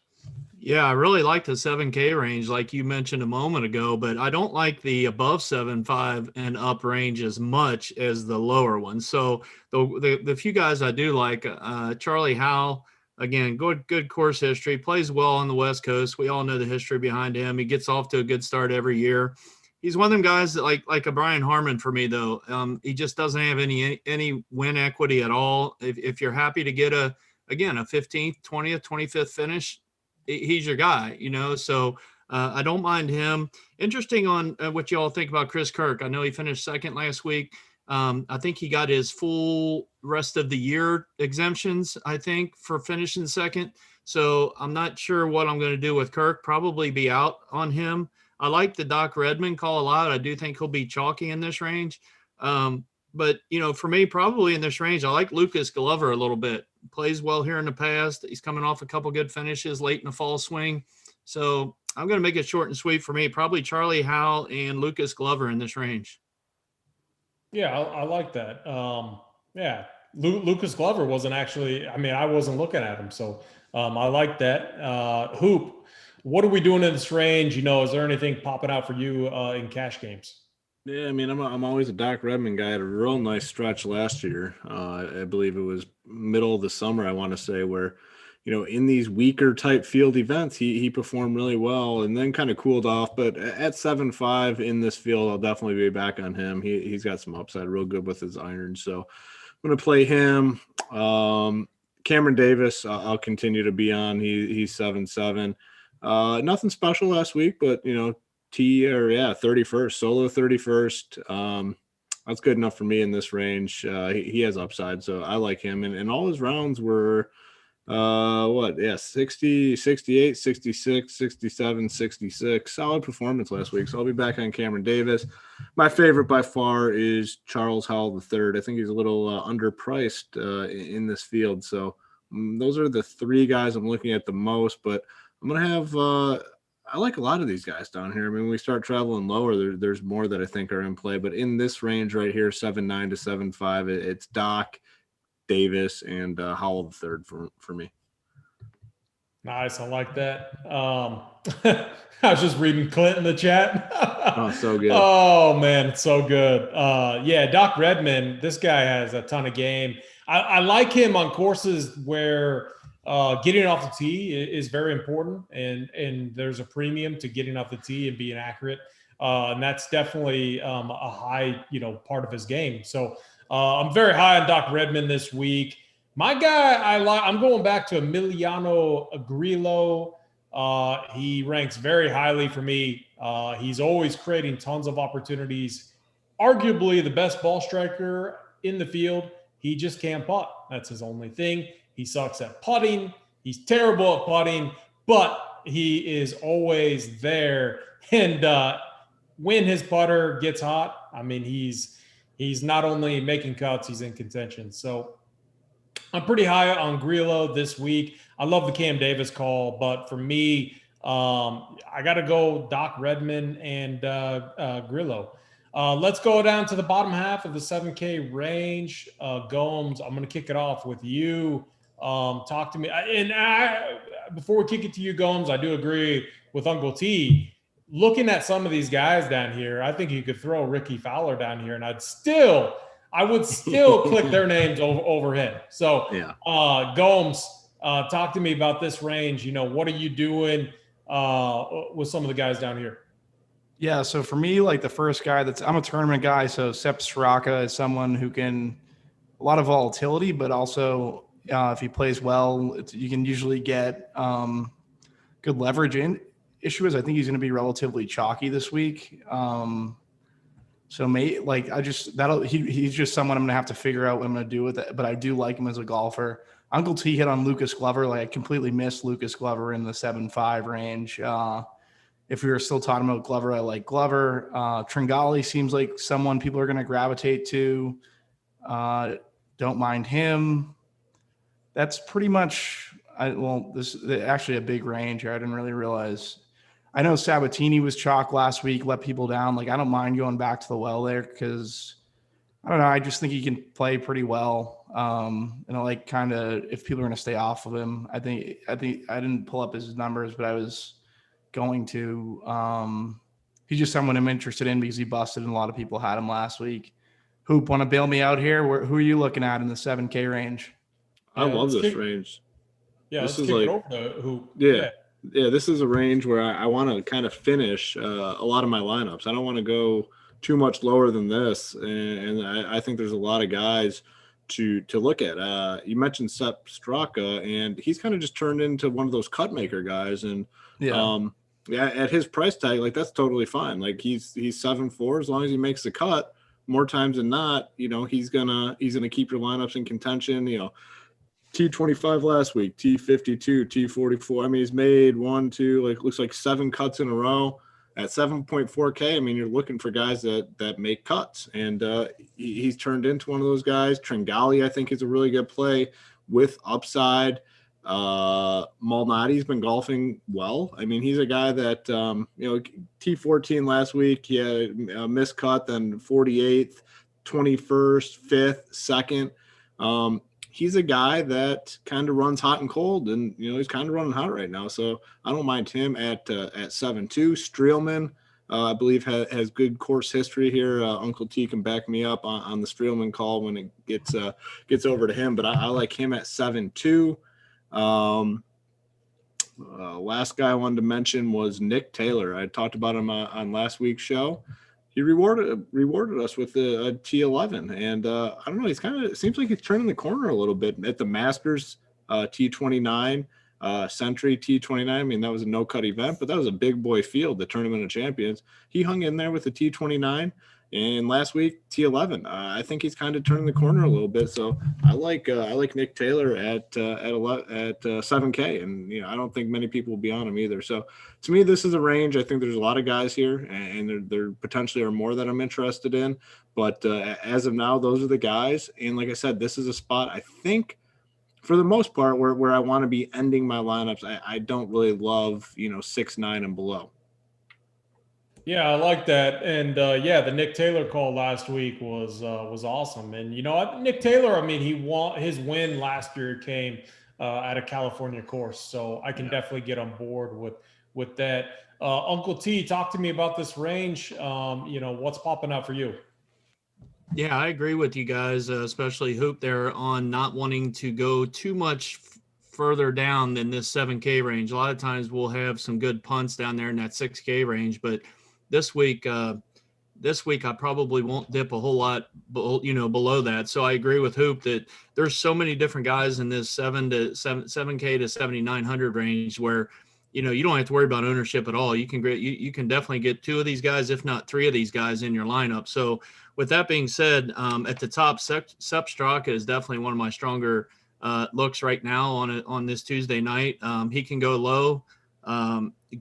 Yeah, I really like the 7K range, like you mentioned a moment ago, but I don't like the above 7.5 and up range as much as the lower one. So the few guys I do like, Charlie Howell, again, good course history, plays well on the West Coast. We all know the history behind him. He gets off to a good start every year. He's one of them guys that like a Brian Harmon for me, though. He just doesn't have any win equity at all. If you're happy to get a 15th, 20th, 25th finish, he's your guy, so I don't mind him. Interesting on what you all think about Chris Kirk. I know he finished second last week. I think he got his full rest of the year exemptions, I think, for finishing second. So I'm not sure what I'm going to do with Kirk. Probably be out on him. I like the Doc Redman call a lot. I do think he'll be chalky in this range. But, for me, probably in this range, I like Lucas Glover a little bit. Plays well here in the past. He's coming off a couple good finishes late in the fall swing. So I'm going to make it short and sweet for me. Probably Charlie Howell and Lucas Glover in this range. Yeah, I like that. Lucas Glover wasn't actually – I wasn't looking at him. So I like that. Hoop, what are we doing in this range? Is there anything popping out for you in cash games? Yeah, I'm always a Doc Redman guy. Had a real nice stretch last year. I believe it was middle of the summer, I want to say, where, in these weaker type field events, he performed really well and then kind of cooled off. But at 7.5 in this field, I'll definitely be back on him. He's got some upside, real good with his iron. So I'm going to play him. Cameron Davis, I'll continue to be on. He's 7.7. Nothing special last week, but, 31st, solo 31st. That's good enough for me in this range. He has upside, so I like him. And all his rounds were 60, 68, 66, 67, 66. Solid performance last week. So I'll be back on Cameron Davis. My favorite by far is Charles Howell III. I think he's a little underpriced in this field. So those are the three guys I'm looking at the most, but I'm going to have I like a lot of these guys down here. When we start traveling lower, there's more that I think are in play. But in this range right here, 7.9 to 7.5, it's Doc, Davis, and Howell III for me. Nice. I like that. I was just reading Clint in the chat. Oh, so good. Oh, man, it's so good. Doc Redman, this guy has a ton of game. I like him on courses where getting off the tee is very important, and there's a premium to getting off the tee and being accurate. And that's definitely a high, part of his game. So I'm very high on Doc Redman this week. My guy, I'm going back to Emiliano Grillo. He ranks very highly for me. He's always creating tons of opportunities. Arguably the best ball striker in the field. He just can't putt. That's his only thing. He sucks at putting. He's terrible at putting, but he is always there. And when his putter gets hot, I mean, he's not only making cuts, he's in contention. So I'm pretty high on Grillo this week. I love the Cam Davis call, but for me, I got to go Doc Redman and Grillo. Let's go down to the bottom half of the 7K range. Gomes, I'm going to kick it off with you. Talk to me. Before we kick it to you, Gomes, I do agree with Uncle T. Looking at some of these guys down here, I think you could throw Ricky Fowler down here, and I would still click their names over him. So, Yeah. Gomes, talk to me about this range. You know, what are you doing with some of the guys down here? Yeah, so for me, like the first guy I'm a tournament guy, so Sep Soraka is someone who can a lot of volatility, but also if he plays well, you can usually get good leverage in. Issue is I think he's going to be relatively chalky this week. So he's just someone I'm going to have to figure out what I'm going to do with it, but I do like him as a golfer. Uncle T hit on Lucas Glover. Like I completely missed Lucas Glover in the 7.5 range. If we were still talking about Glover, I like Glover. Tringali seems like someone people are going to gravitate to. Don't mind him. That's pretty much this is actually a big range here. I didn't really realize. I know Sabatini was chalk last week, let people down. Like I don't mind going back to the well there because I don't know. I just think he can play pretty well. And I like kind of if people are going to stay off of him. I think I didn't pull up his numbers, but I was going to. He's just someone I'm interested in because he busted and a lot of people had him last week. Hoop, want to bail me out here? Who are you looking at in the 7K range? I love this range. Yeah, this let's is kick like it over to Hoop. Yeah, this is a range where I want to kind of finish a lot of my lineups. I don't want to go too much lower than this, and I think there's a lot of guys to look at. You mentioned Sep Soraka, and he's kind of just turned into one of those cut maker guys. And at his price tag, like that's totally fine. Like he's 7.4 as long as he makes the cut. More times than not, you know, he's gonna keep your lineups in contention. You know, T25 last week, T52, T44. I mean, he's made looks like 7 cuts in a row at 7.4K. I mean, you're looking for guys that make cuts, and he's turned into one of those guys. Tringali, I think, is a really good play with upside. Malnati's been golfing well. I mean, he's a guy that T14 last week, he had a missed cut, then 48th, 21st, 5th, 2nd. He's a guy that kind of runs hot and cold, and he's kind of running hot right now. So I don't mind him at 7.2. Streelman, I believe has good course history here. Uncle T can back me up on the Streelman call when it gets over to him, but I like him at 7.2. Last guy I wanted to mention was Nick Taylor. I talked about him on last week's show. He rewarded us with a T11, and I don't know. It seems like he's turning the corner a little bit at the Masters T29, Century T29. I mean, that was a no-cut event, but that was a big boy field, the Tournament of Champions. He hung in there with the T29, and last week T11. I think he's kind of turning the corner a little bit. So I like Nick Taylor at 7K, and I don't think many people will be on him either. So to me, this is a range. I think there's a lot of guys here, and there potentially are more that I'm interested in. But as of now, those are the guys. And like I said, this is a spot I think, for the most part, where I want to be ending my lineups. I don't really love 6, 9, and below. Yeah, I like that. And the Nick Taylor call last week was awesome. And Nick Taylor, I mean, his win last year came at a California course, so I can definitely get on board with that. Uncle T, talk to me about this range. What's popping out for you? Yeah, I agree with you guys, especially Hoop there on not wanting to go too much further down than this 7K range. A lot of times we'll have some good punts down there in that 6K range, but this week, this week I probably won't dip a whole lot, below that. So I agree with Hoop that there's so many different guys in this 7K to 7,900 range where, you don't have to worry about ownership at all. You can definitely get 2 of these guys, if not 3 of these guys in your lineup. So with that being said, at the top, Sep Soraka is definitely one of my stronger looks right now on this Tuesday night. He can go low.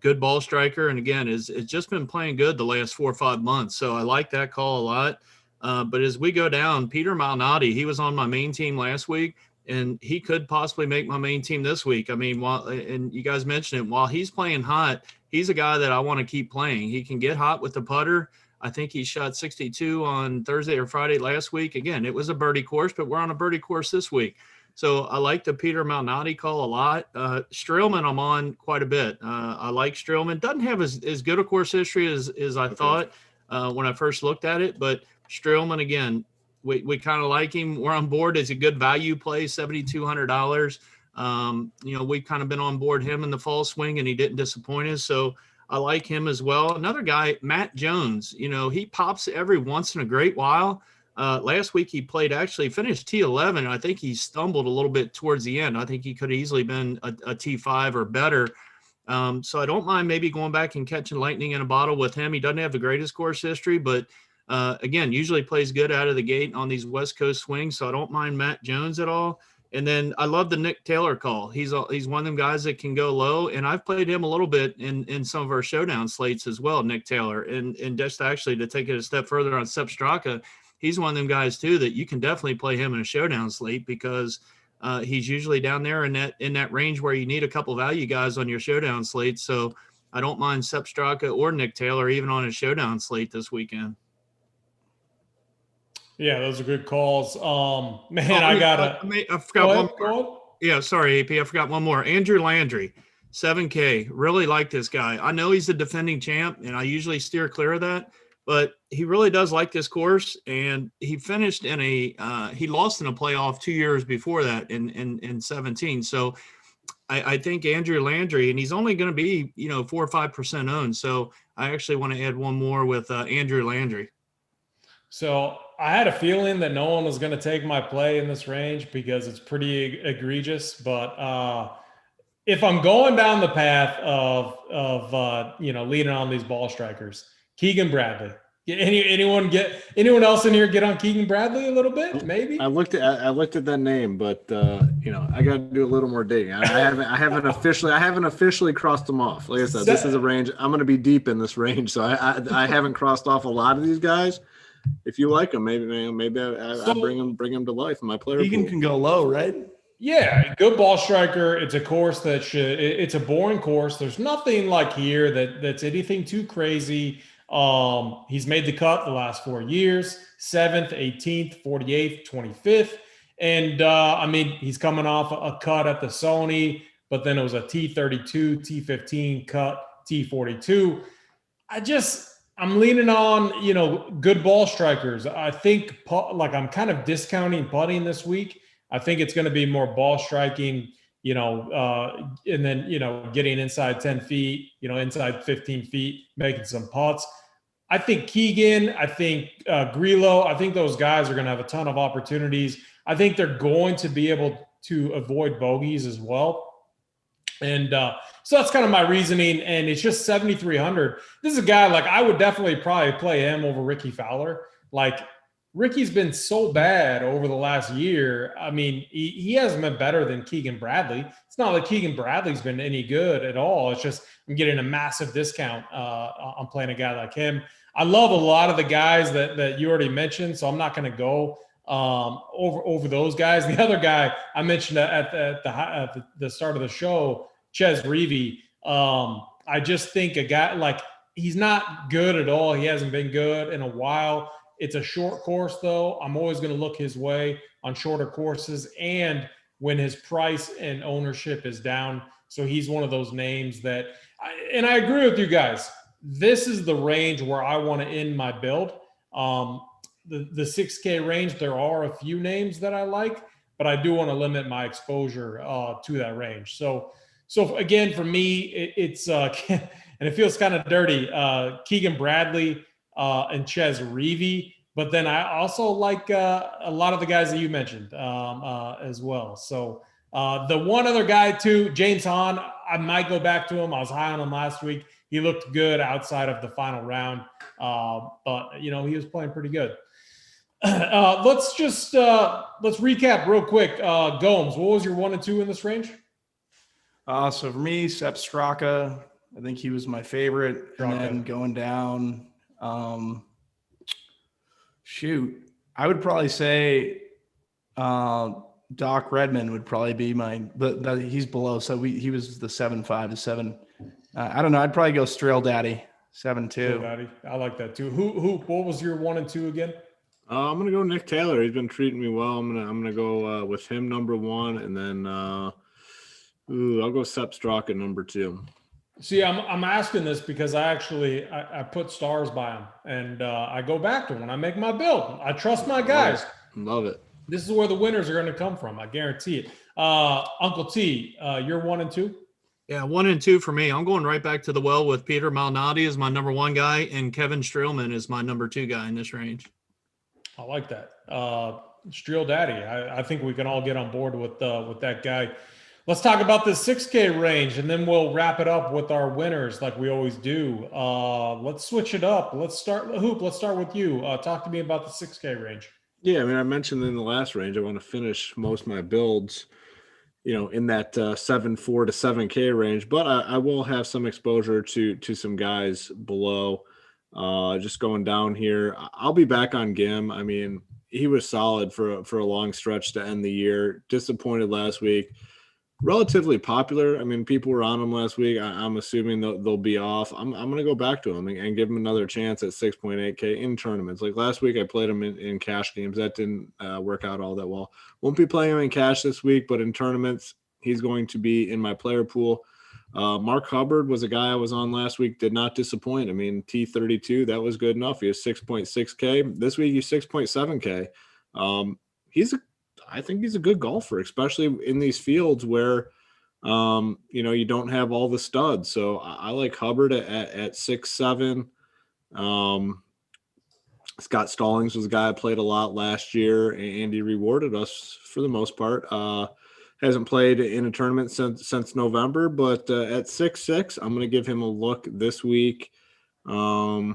Good ball striker, and again, it's just been playing good the last 4 or 5 months. So I like that call a lot. But as we go down, Peter Malnati, he was on my main team last week, and he could possibly make my main team this week. I mean, and you guys mentioned it, while he's playing hot, he's a guy that I want to keep playing. He can get hot with the putter. I think he shot 62 on Thursday or Friday last week. Again, it was a birdie course, but we're on a birdie course this week. So I like the Peter Malnati call a lot. Streelman, I'm on quite a bit. I like Streelman. Doesn't have as good a course history as I thought when I first looked at it. But Streelman, again, we kind of like him. We're on board as a good value play, $7,200. We've kind of been on board him in the fall swing, and he didn't disappoint us. So I like him as well. Another guy, Matt Jones, he pops every once in a great while. Last week he finished T11. I think he stumbled a little bit towards the end. I think he could have easily been a T5 or better. So I don't mind maybe going back and catching lightning in a bottle with him. He doesn't have the greatest course history, but again, usually plays good out of the gate on these West Coast swings. So I don't mind Matt Jones at all. And then I love the Nick Taylor call. He's one of them guys that can go low, and I've played him a little bit in some of our showdown slates as well, Nick Taylor. And just actually to take it a step further on Sep Soraka, he's one of them guys too that you can definitely play him in a showdown slate because he's usually down there in that range where you need a couple value guys on your showdown slate. So I don't mind Sep Soraka or Nick Taylor even on a showdown slate this weekend. Yeah, those are good calls. I forgot one more. Yeah, sorry, AP. I forgot one more. Andrew Landry, 7K. Really like this guy. I know he's the defending champ, and I usually steer clear of that, but he really does like this course. And he finished he lost in a playoff 2 years before that in 17. So I think Andrew Landry, and he's only going to be 4 or 5% owned. So I actually want to add one more with Andrew Landry. So I had a feeling that no one was going to take my play in this range because it's pretty egregious. But if I'm going down the path of leading on these ball strikers, Keegan Bradley. Anyone else in here get on Keegan Bradley a little bit? Maybe. I looked at that name, but I got to do a little more digging. I haven't officially crossed them off. Like I said, this is a range. I'm going to be deep in this range, so I haven't crossed off a lot of these guys. If you like them, maybe I bring them to life in my player Keegan pool. Can go low, right? Yeah, good ball striker. It's a course it's a boring course. There's nothing like here that's anything too crazy. He's made the cut the last 4 years, 7th, 18th, 48th, 25th. And he's coming off a cut at the Sony, but then it was a T32, T15 cut, T42. I'm leaning on, good ball strikers. I think I'm kind of discounting putting this week. I think it's going to be more ball striking, and then, getting inside 10 feet, inside 15 feet, making some putts. I think Keegan, I think Grillo, I think those guys are going to have a ton of opportunities. I think they're going to be able to avoid bogeys as well. And so that's kind of my reasoning. And it's just 7,300. This is a guy, I would definitely probably play him over Ricky Fowler. Ricky's been so bad over the last year. He hasn't been better than Keegan Bradley. It's not like Keegan Bradley's been any good at all. It's just I'm getting a massive discount on playing a guy like him. I love a lot of the guys that you already mentioned, so I'm not going to go over those guys. The other guy I mentioned at the start of the show, Ches Reavie. I just think a guy he's not good at all. He hasn't been good in a while. It's a short course, though. I'm always going to look his way on shorter courses and when his price and ownership is down. So he's one of those names that I agree with you guys. This is the range where I want to end my build. The 6K range, there are a few names that I like, but I do want to limit my exposure to that range. So again, for me, it's and it feels kind of dirty. Keegan Bradley, and Ches Reavie. But then I also like a lot of the guys that you mentioned as well. So the one other guy too, James Hahn, I might go back to him. I was high on him last week. He looked good outside of the final round, but he was playing pretty good. Let's recap real quick. Gomes, what was your 1 and 2 in this range? So for me, Sep Soraka, I think he was my favorite. Straka. And then going down, I would probably say Doc Redman would probably be mine, but he's below. So he was the 7.5 to 7. I don't know. I'd probably go Strail Daddy 7.2. I like that too. Who? What was your 1 and 2 again? I'm gonna go Nick Taylor. He's been treating me well. I'm gonna go with him number 1, and then I'll go Sep Soraka number 2. See, I'm asking this because I put stars by him, and I go back to him when I make my build. I trust my guys. Love it. This is where the winners are going to come from. I guarantee it. Uncle T, you're 1 and 2. Yeah, 1 and 2 for me. I'm going right back to the well with Peter Malnati as my number 1 guy, and Kevin Streelman is my number 2 guy in this range. I like that. Streel Daddy. I think we can all get on board with that guy. Let's talk about the 6K range, and then we'll wrap it up with our winners like we always do. Let's switch it up. Let's start with you. Talk to me about the 6K range. Yeah, I mean, I mentioned in the last range, I want to finish most of my builds, in that 7.4 to 7K range, but I will have some exposure to some guys below. Just going down here, I'll be back on Gim. I mean, he was solid for a long stretch to end the year. Disappointed last week. Relatively popular. I mean, people were on him last week. I'm assuming they'll be off. I'm going to go back to him and give him another chance at 6.8K in tournaments. Like last week, I played him in cash games. That didn't work out all that well. Won't be playing him in cash this week, but in tournaments, he's going to be in my player pool. Mark Hubbard was a guy I was on last week. Did not disappoint. I mean, T32, that was good enough. He was 6.6K. This week, he's 6.7K. I think he's a good golfer, especially in these fields where, you don't have all the studs. So I like Hubbard at 6.7. Scott Stallings was a guy I played a lot last year, and he rewarded us for the most part. Hasn't played in a tournament since November, but at 6.6, I'm going to give him a look this week. I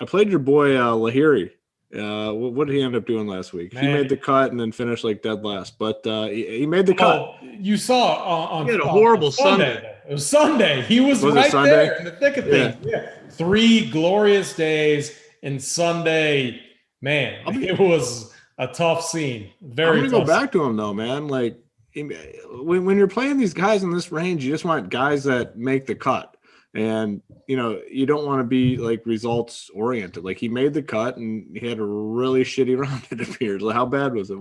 played your boy Lahiri. What did he end up doing last week? Man. He made the cut and then finished like dead last, but he made the cut. Oh, you saw on He had a horrible Sunday. It was Sunday. He was right there in the thick of things. Yeah. 3 glorious days, and Sunday, man, it was a tough scene. Very. I'm gonna go back to him though, man. Like when you're playing these guys in this range, you just want guys that make the cut. And, you don't want to be like results oriented. Like he made the cut and he had a really shitty round, it appears. Like, how bad was it?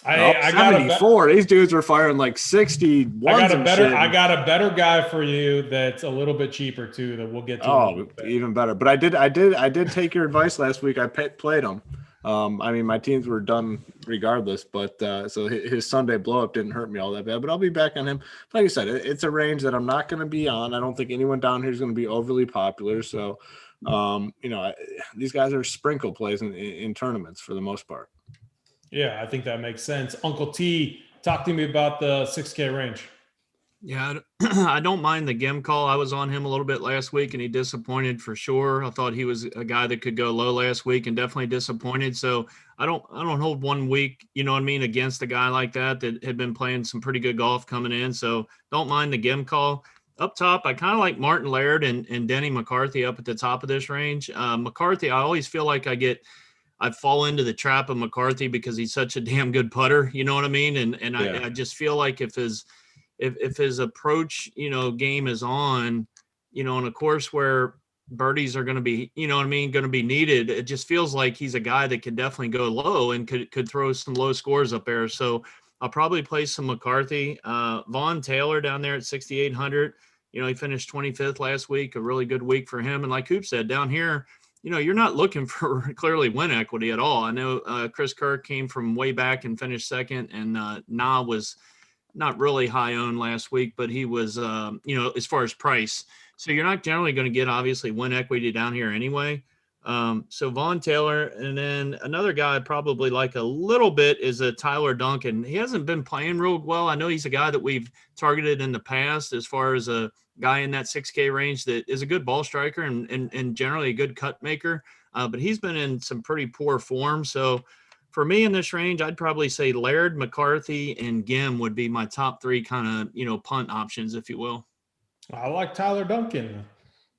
I got 74. These dudes were firing like 61. I got a better guy for you that's a little bit cheaper too that we'll get to. Oh, even better. But I did take your advice last week. I played him. I mean, my teams were done regardless, but so his Sunday blow up didn't hurt me all that bad. But I'll be back on him. Like I said, it's a range that I'm not going to be on. I don't think anyone down here is going to be overly popular. So, these guys are sprinkle plays in tournaments for the most part. Yeah, I think that makes sense. Uncle T, talk to me about the 6K range. Yeah, I don't mind the Gim call. I was on him a little bit last week, and he disappointed for sure. I thought he was a guy that could go low last week, and definitely disappointed. So I don't hold 1 week, against a guy like that had been playing some pretty good golf coming in. So don't mind the Gim call. Up top, I kind of like Martin Laird and Denny McCarthy up at the top of this range. McCarthy, I always feel like I fall into the trap of McCarthy because he's such a damn good putter. You know what I mean? And yeah. I just feel like if his approach, game is on, in a course where birdies are going to be, going to be needed, it just feels like he's a guy that could definitely go low and could throw some low scores up there. So I'll probably play some McCarthy. Vaughn Taylor down there at 6,800. He finished 25th last week, a really good week for him. And like Hoop said, down here, you're not looking for clearly win equity at all. I know Chris Kirk came from way back and finished second, and Na was not really high owned last week, but he was, as far as price. So you're not generally going to get obviously win equity down here anyway. So Vaughn Taylor, and then another guy I probably like a little bit is a Tyler Duncan. He hasn't been playing real well. I know he's a guy that we've targeted in the past as far as a guy in that 6K range that is a good ball striker and generally a good cut maker. But he's been in some pretty poor form. So for me in this range, I'd probably say Laird, McCarthy, and Gim would be my top 3 kind of, punt options, if you will. I like Tyler Duncan,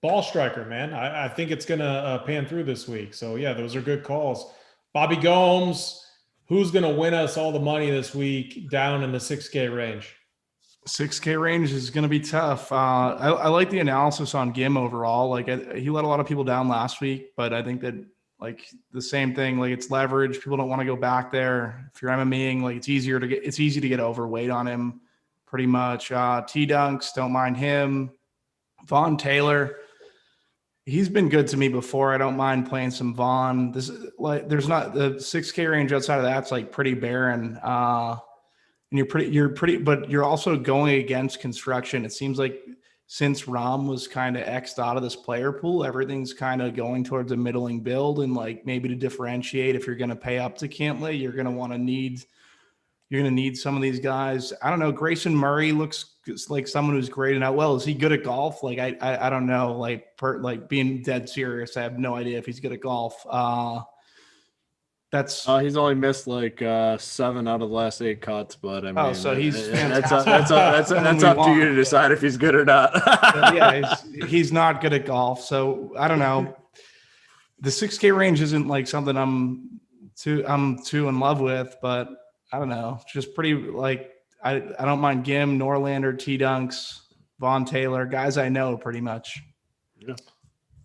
ball striker, man. I think it's going to pan through this week. So, yeah, those are good calls. Bobby Gomes, who's going to win us all the money this week down in the 6K range? 6K range is going to be tough. I like the analysis on Gim overall. Like he let a lot of people down last week, but I think that like the same thing, like it's leverage. People don't want to go back there. If you're MMEing, like it's easy to get overweight on him pretty much. T-Dunks, don't mind him. Vaughn Taylor, he's been good to me before. I don't mind playing some Vaughn. This is like, there's not the 6K range outside of that's like pretty barren. And you're pretty, but you're also going against construction. It seems like since Rom was kind of X'd out of this player pool, everything's kind of going towards a middling build. And like maybe to differentiate, if you're going to pay up to Cantlay, you're going to need some of these guys. I don't know. Grayson Murray looks like someone who's great and out well. Is he good at golf? Like I don't know. Like being dead serious, I have no idea if he's good at golf. He's only missed like 7 out of the last 8 cuts, but I mean, so he's that's up to you to decide if he's good or not. Yeah, he's not good at golf, so I don't know. The 6K range isn't like something I'm too in love with, but I don't know. It's just pretty like I don't mind Gim, Norlander, T-Dunks, Vaughn Taylor, guys I know pretty much. Yeah.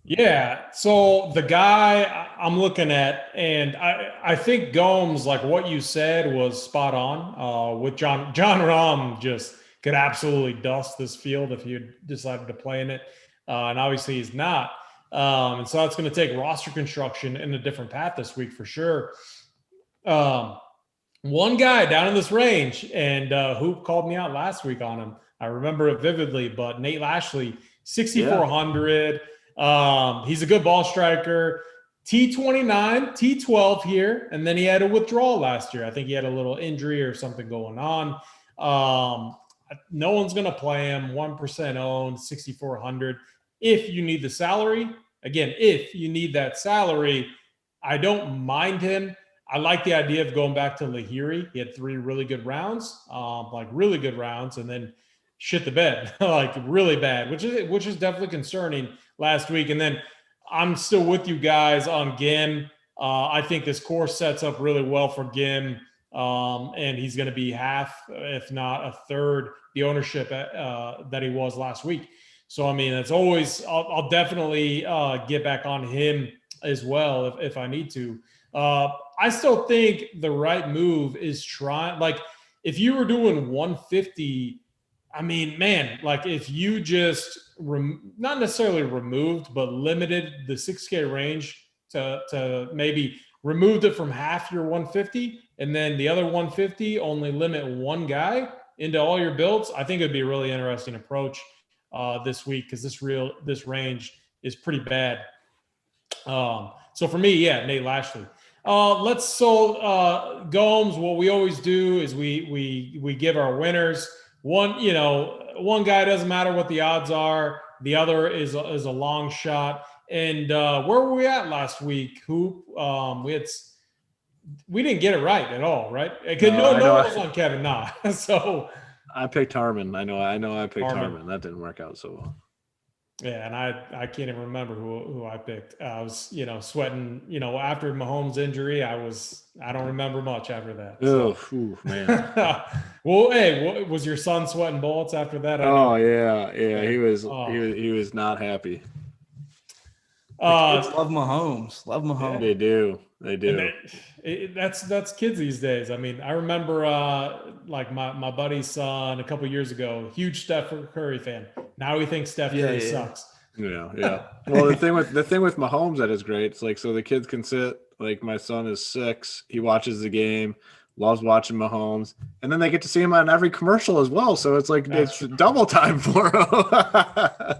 Yeah, so the guy I'm looking at, and I think Gomes, like what you said, was spot on. With John Rahm just could absolutely dust this field if he decided to play in it, and obviously he's not. And so that's going to take roster construction in a different path this week for sure. One guy down in this range, and Hoop called me out last week on him. I remember it vividly, but Nate Lashley, 6,400. Yeah. He's a good ball striker. T29, T12 here, and then he had a withdrawal last year. I think he had a little injury or something going on. No one's going to play him. 1% owned, 6,400. If you need the salary, again, if you need that salary, I don't mind him. I like the idea of going back to Lahiri. He had 3 really good rounds, and then shit the bed, like really bad, which is definitely concerning last week. And then I'm still with you guys on Gim. I think this course sets up really well for Gim, and he's going to be half, if not a third, the ownership that he was last week. So, I mean, it's always, I'll definitely get back on him as well if I need to. I still think the right move is like if you were doing 150, I mean, man, like if you just not necessarily removed, but limited the 6K range to maybe removed it from half your 150, and then the other 150 only limit one guy into all your builds, I think it'd be a really interesting approach this week because this range is pretty bad. So for me, yeah, Nate Lashley. Gomes, what we always do is we give our winners. One guy doesn't matter what the odds are. The other is a long shot. And where were we at last week? Hoop? We didn't get it right at all, right? No one was on Kevin Na. So I picked Harmon. I know I picked Harmon. That didn't work out so well. Yeah, and I can't even remember who I picked. I was, sweating, after Mahomes' injury, I don't remember much after that. So. Oh, man. Well, hey, was your son sweating bullets after that? Yeah. He was not happy. Kids love Mahomes. Yeah. They do. That's kids these days. I mean, I remember like my buddy's son a couple years ago, huge Steph Curry fan. Now he thinks Steph Curry sucks. Yeah. Well, the thing with Mahomes that is great. It's like so the kids can sit. Like my son is 6. He watches the game, loves watching Mahomes, and then they get to see him on every commercial as well. So it's like it's double time for him.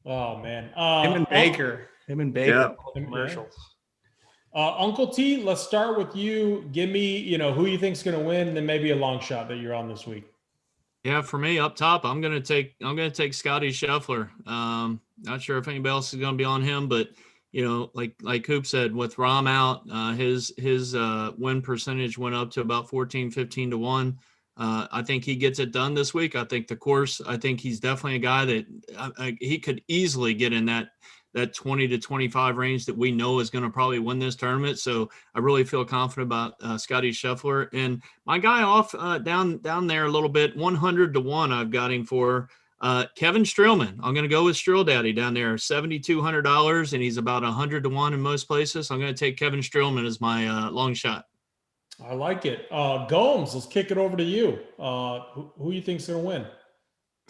Oh man. Him and Baker. Yeah. Commercials. Uncle T, let's start with you. Give me, who you think's going to win, then maybe a long shot that you're on this week. Yeah, for me up top, I'm gonna take Scotty Scheffler. Not sure if anybody else is gonna be on him, but like Hoop said, with Rom out, his win percentage went up to about 14-15 to 1. I think he gets it done this week. I think he's definitely a guy that he could easily get in that 20 to 25 range that we know is going to probably win this tournament. So I really feel confident about Scottie Scheffler. And my guy off down there a little bit, 100 to 1, I've got him for Kevin Streelman. I'm going to go with Streel Daddy down there, $7,200, and he's about 100 to 1 in most places. So I'm going to take Kevin Streelman as my long shot. I like it. Gomes, let's kick it over to you. Who you think's going to win?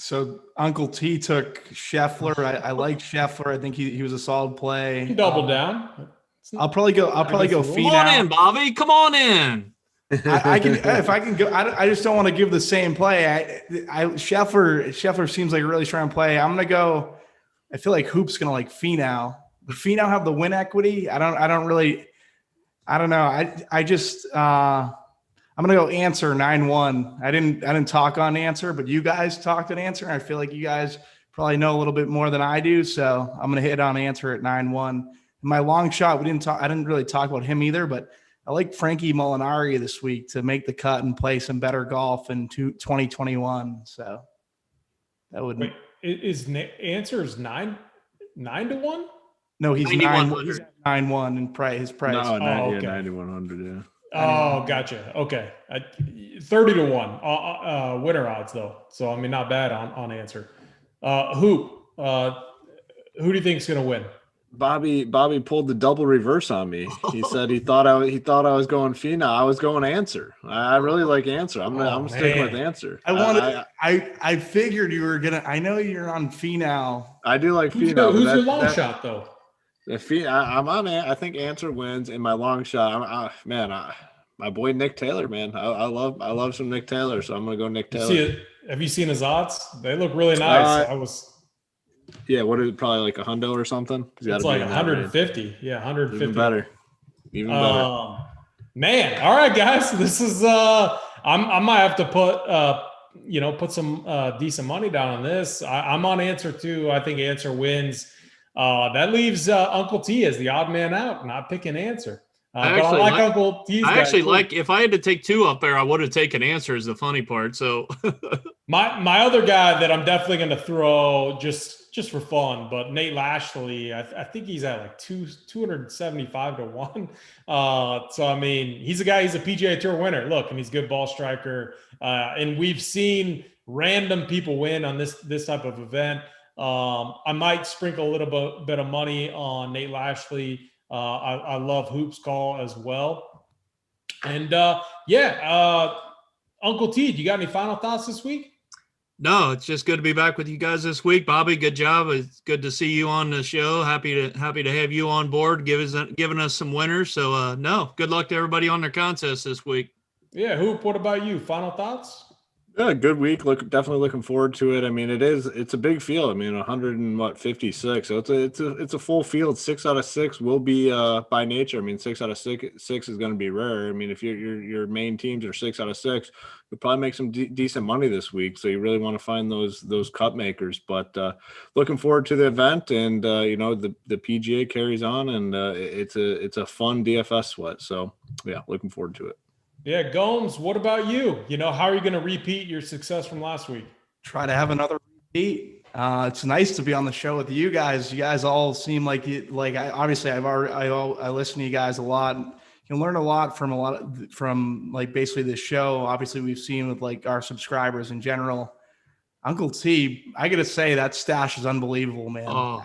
So Uncle T took Scheffler. I like Scheffler. I think he was a solid play. Double down. I'll probably go Finau. Come on in, Bobby. Come on in. I can if I can go. I just don't want to give the same play. Scheffler seems like a really strong play. I'm gonna go. I feel like Hoop's gonna like Finau. Would Finau have the win equity? I don't know. I'm gonna go Answer 9-1. I didn't talk on Answer, but you guys talked on Answer. I feel like you guys probably know a little bit more than I do, so I'm gonna hit on Answer at 9-1. My long shot, I didn't really talk about him either, but I like Frankie Molinari this week to make the cut and play some better golf in 2021. So that would. Wait, is Answer's 9 to 1? No, he's 9,100. 9-1 in price. His price. No, okay. 9,100. Yeah. Oh, gotcha. Okay. 30 to 1 winner odds though. So, I mean, not bad on Answer. Hoop, who do you think is going to win? Bobby pulled the double reverse on me. He said he thought I was going Finau. I was going Answer. I really like Answer. I'm sticking with Answer. I figured you were gonna. I know you're on Finau. I do like Finau. Who's your long shot though? I'm on. I think Answer wins in my long shot. My boy Nick Taylor, man. I love some Nick Taylor, so I'm gonna go Nick Taylor. Have you seen his odds? They look really nice. Yeah, what is it? Probably like a hundo or something? It's like 150. Yeah, 150. Even better. Man, all right, guys. This is I might have to put some decent money down on this. I'm on Answer too. I think Answer wins. That leaves Uncle T as the odd man out, not picking Answer. I actually like if I had to take two up there, I would have taken Answer is the funny part. So my other guy that I'm definitely going to throw just for fun, but Nate Lashley, I think he's at like 275 to 1. So I mean, he's a PGA Tour winner. Look, and he's a good ball striker. And we've seen random people win on this type of event. I might sprinkle a little bit of money on Nate Lashley. I love Hoop's call as well. And Uncle T, do you got any final thoughts this week? No, it's just good to be back with you guys this week. Bobby, good job. It's good to see you on the show. Happy to have you on board, giving us some winners. So good luck to everybody on their contest this week. Yeah, Hoop, what about you? Final thoughts? Yeah, good week. Definitely looking forward to it. I mean, it's a big field. I mean, 156. So it's a full field. 6 out of 6 will be by nature. I mean, 6 out of 6 is going to be rare. I mean, if your main teams are 6 out of 6, you'll probably make some decent money this week. So you really want to find those cut makers. But looking forward to the event, and the PGA carries on, and it's a fun DFS sweat. So yeah, looking forward to it. Yeah, Gomes, what about you? How are you going to repeat your success from last week? Try to have another repeat. It's nice to be on the show with you guys. You guys all seem like I listen to you guys a lot. You can learn a lot from like basically this show. Obviously, we've seen with like our subscribers in general. Uncle T, I got to say that stash is unbelievable, man. Oh,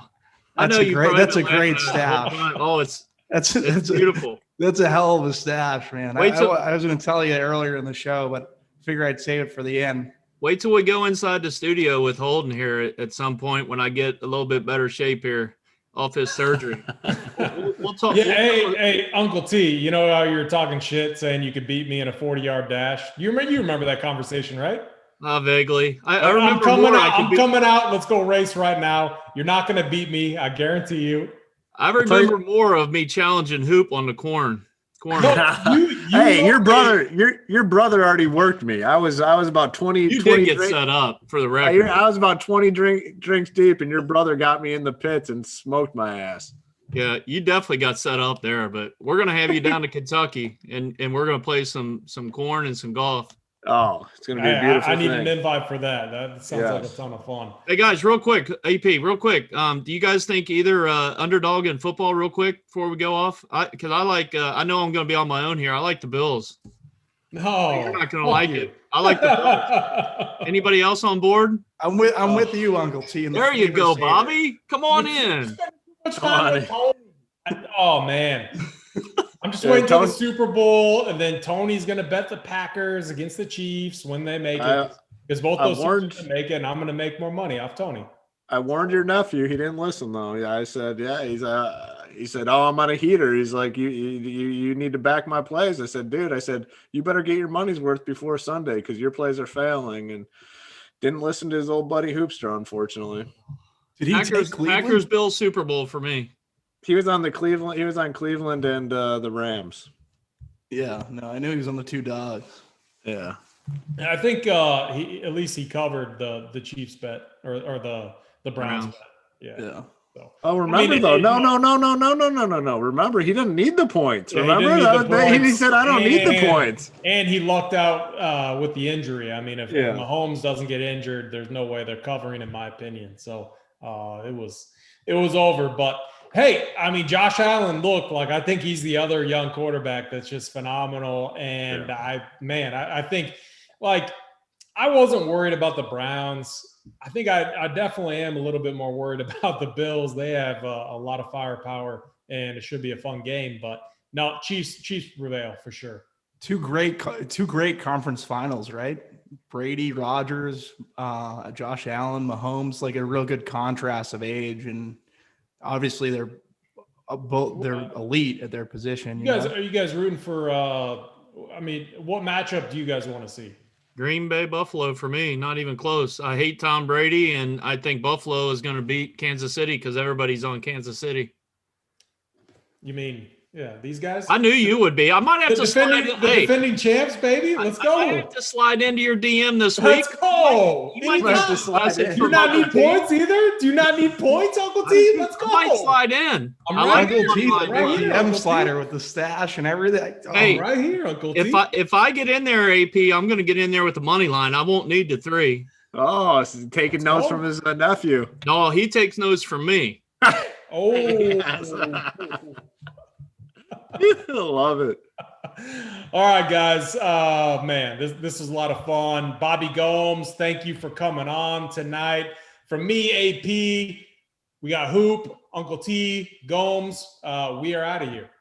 that's a great stash. Oh, that's beautiful. That's a hell of a stash, man. I was going to tell you earlier in the show, but I figure I'd save it for the end. Wait till we go inside the studio with Holden here at some point when I get a little bit better shape here off his surgery. We'll talk. Yeah, hey, Uncle T, you know how you're talking shit saying you could beat me in a 40-yard dash? You remember that conversation, right? Vaguely. I I'm remember coming more. out. I'm coming out. Let's go race right now. You're not going to beat me. I guarantee you. I remember more of me challenging Hoop on the corner. Hey, your brother already worked me. I was about 20. You 20 did get set up for the record. I was about 20 drinks deep, and your brother got me in the pits and smoked my ass. Yeah, you definitely got set up there, but we're gonna have you down to Kentucky, and we're gonna play some corn and some golf. Oh, it's gonna be a beautiful I need thing. an invite for that. That sounds like a ton of fun. Hey guys, real quick, AP, real quick. Do you guys think either underdog in football, real quick, before we go off? Because I like. I know I'm gonna be on my own here. I like the Bills. No, you're not gonna like it. I like the Bills. Anybody else on board? I'm with you, Uncle T. There you go, Bobby. Come on in. Oh man. I'm just waiting until the Super Bowl, and then Tony's going to bet the Packers against the Chiefs when they make it. Because both those teams are going to make it, and I'm going to make more money off Tony. I warned your nephew. He didn't listen, though. I said, yeah. He said, oh, I'm on a heater. He's like, you need to back my plays. I said, dude, you better get your money's worth before Sunday because your plays are failing. And didn't listen to his old buddy Hoopster, unfortunately. Did he take Cleveland? Packers Bills Super Bowl for me. He was on Cleveland. He was on Cleveland and the Rams. Yeah, no, I knew he was on the two dogs. Yeah, I think at least he covered the Chiefs bet or the Browns bet. Yeah. So, oh, remember though? No. Remember, he didn't need the points. Remember, he said, "I don't need the points." And he lucked out with the injury. I mean, if Mahomes doesn't get injured, there's no way they're covering, in my opinion. So it was over, but. Hey, I mean, Josh Allen, look, like I think he's the other young quarterback that's just phenomenal. And I think like I wasn't worried about the Browns. I think I definitely am a little bit more worried about the Bills. They have a lot of firepower and it should be a fun game. But no, Chiefs prevail for sure. Two great conference finals, right? Brady, Rodgers, Josh Allen, Mahomes, like a real good contrast of age and obviously they're elite at their position. Are you guys rooting for I mean, what matchup do you guys want to see? Green Bay Buffalo for me, not even close. I hate Tom Brady and I think Buffalo is going to beat Kansas City because everybody's on Kansas City. You mean these guys? I knew you would be. I might have to defending champs, baby. Let's go. I have to slide into your DM this week. Let's go. You might have to slide in. Do you not need points either? Do you not need points, Uncle T? Let's go. I might slide in. I'm right here. Uncle T, the DM slider with the stash and everything. Hey, right here, Uncle T. If I get in there, AP, I'm going to get in there with the money line. I won't need the 3. Oh, so taking notes from his nephew. No, he takes notes from me. Love it. All right, guys. Man, this was a lot of fun. Bobby Gomes, thank you for coming on tonight. From me, AP, we got Hoop, Uncle T, Gomes. We are out of here.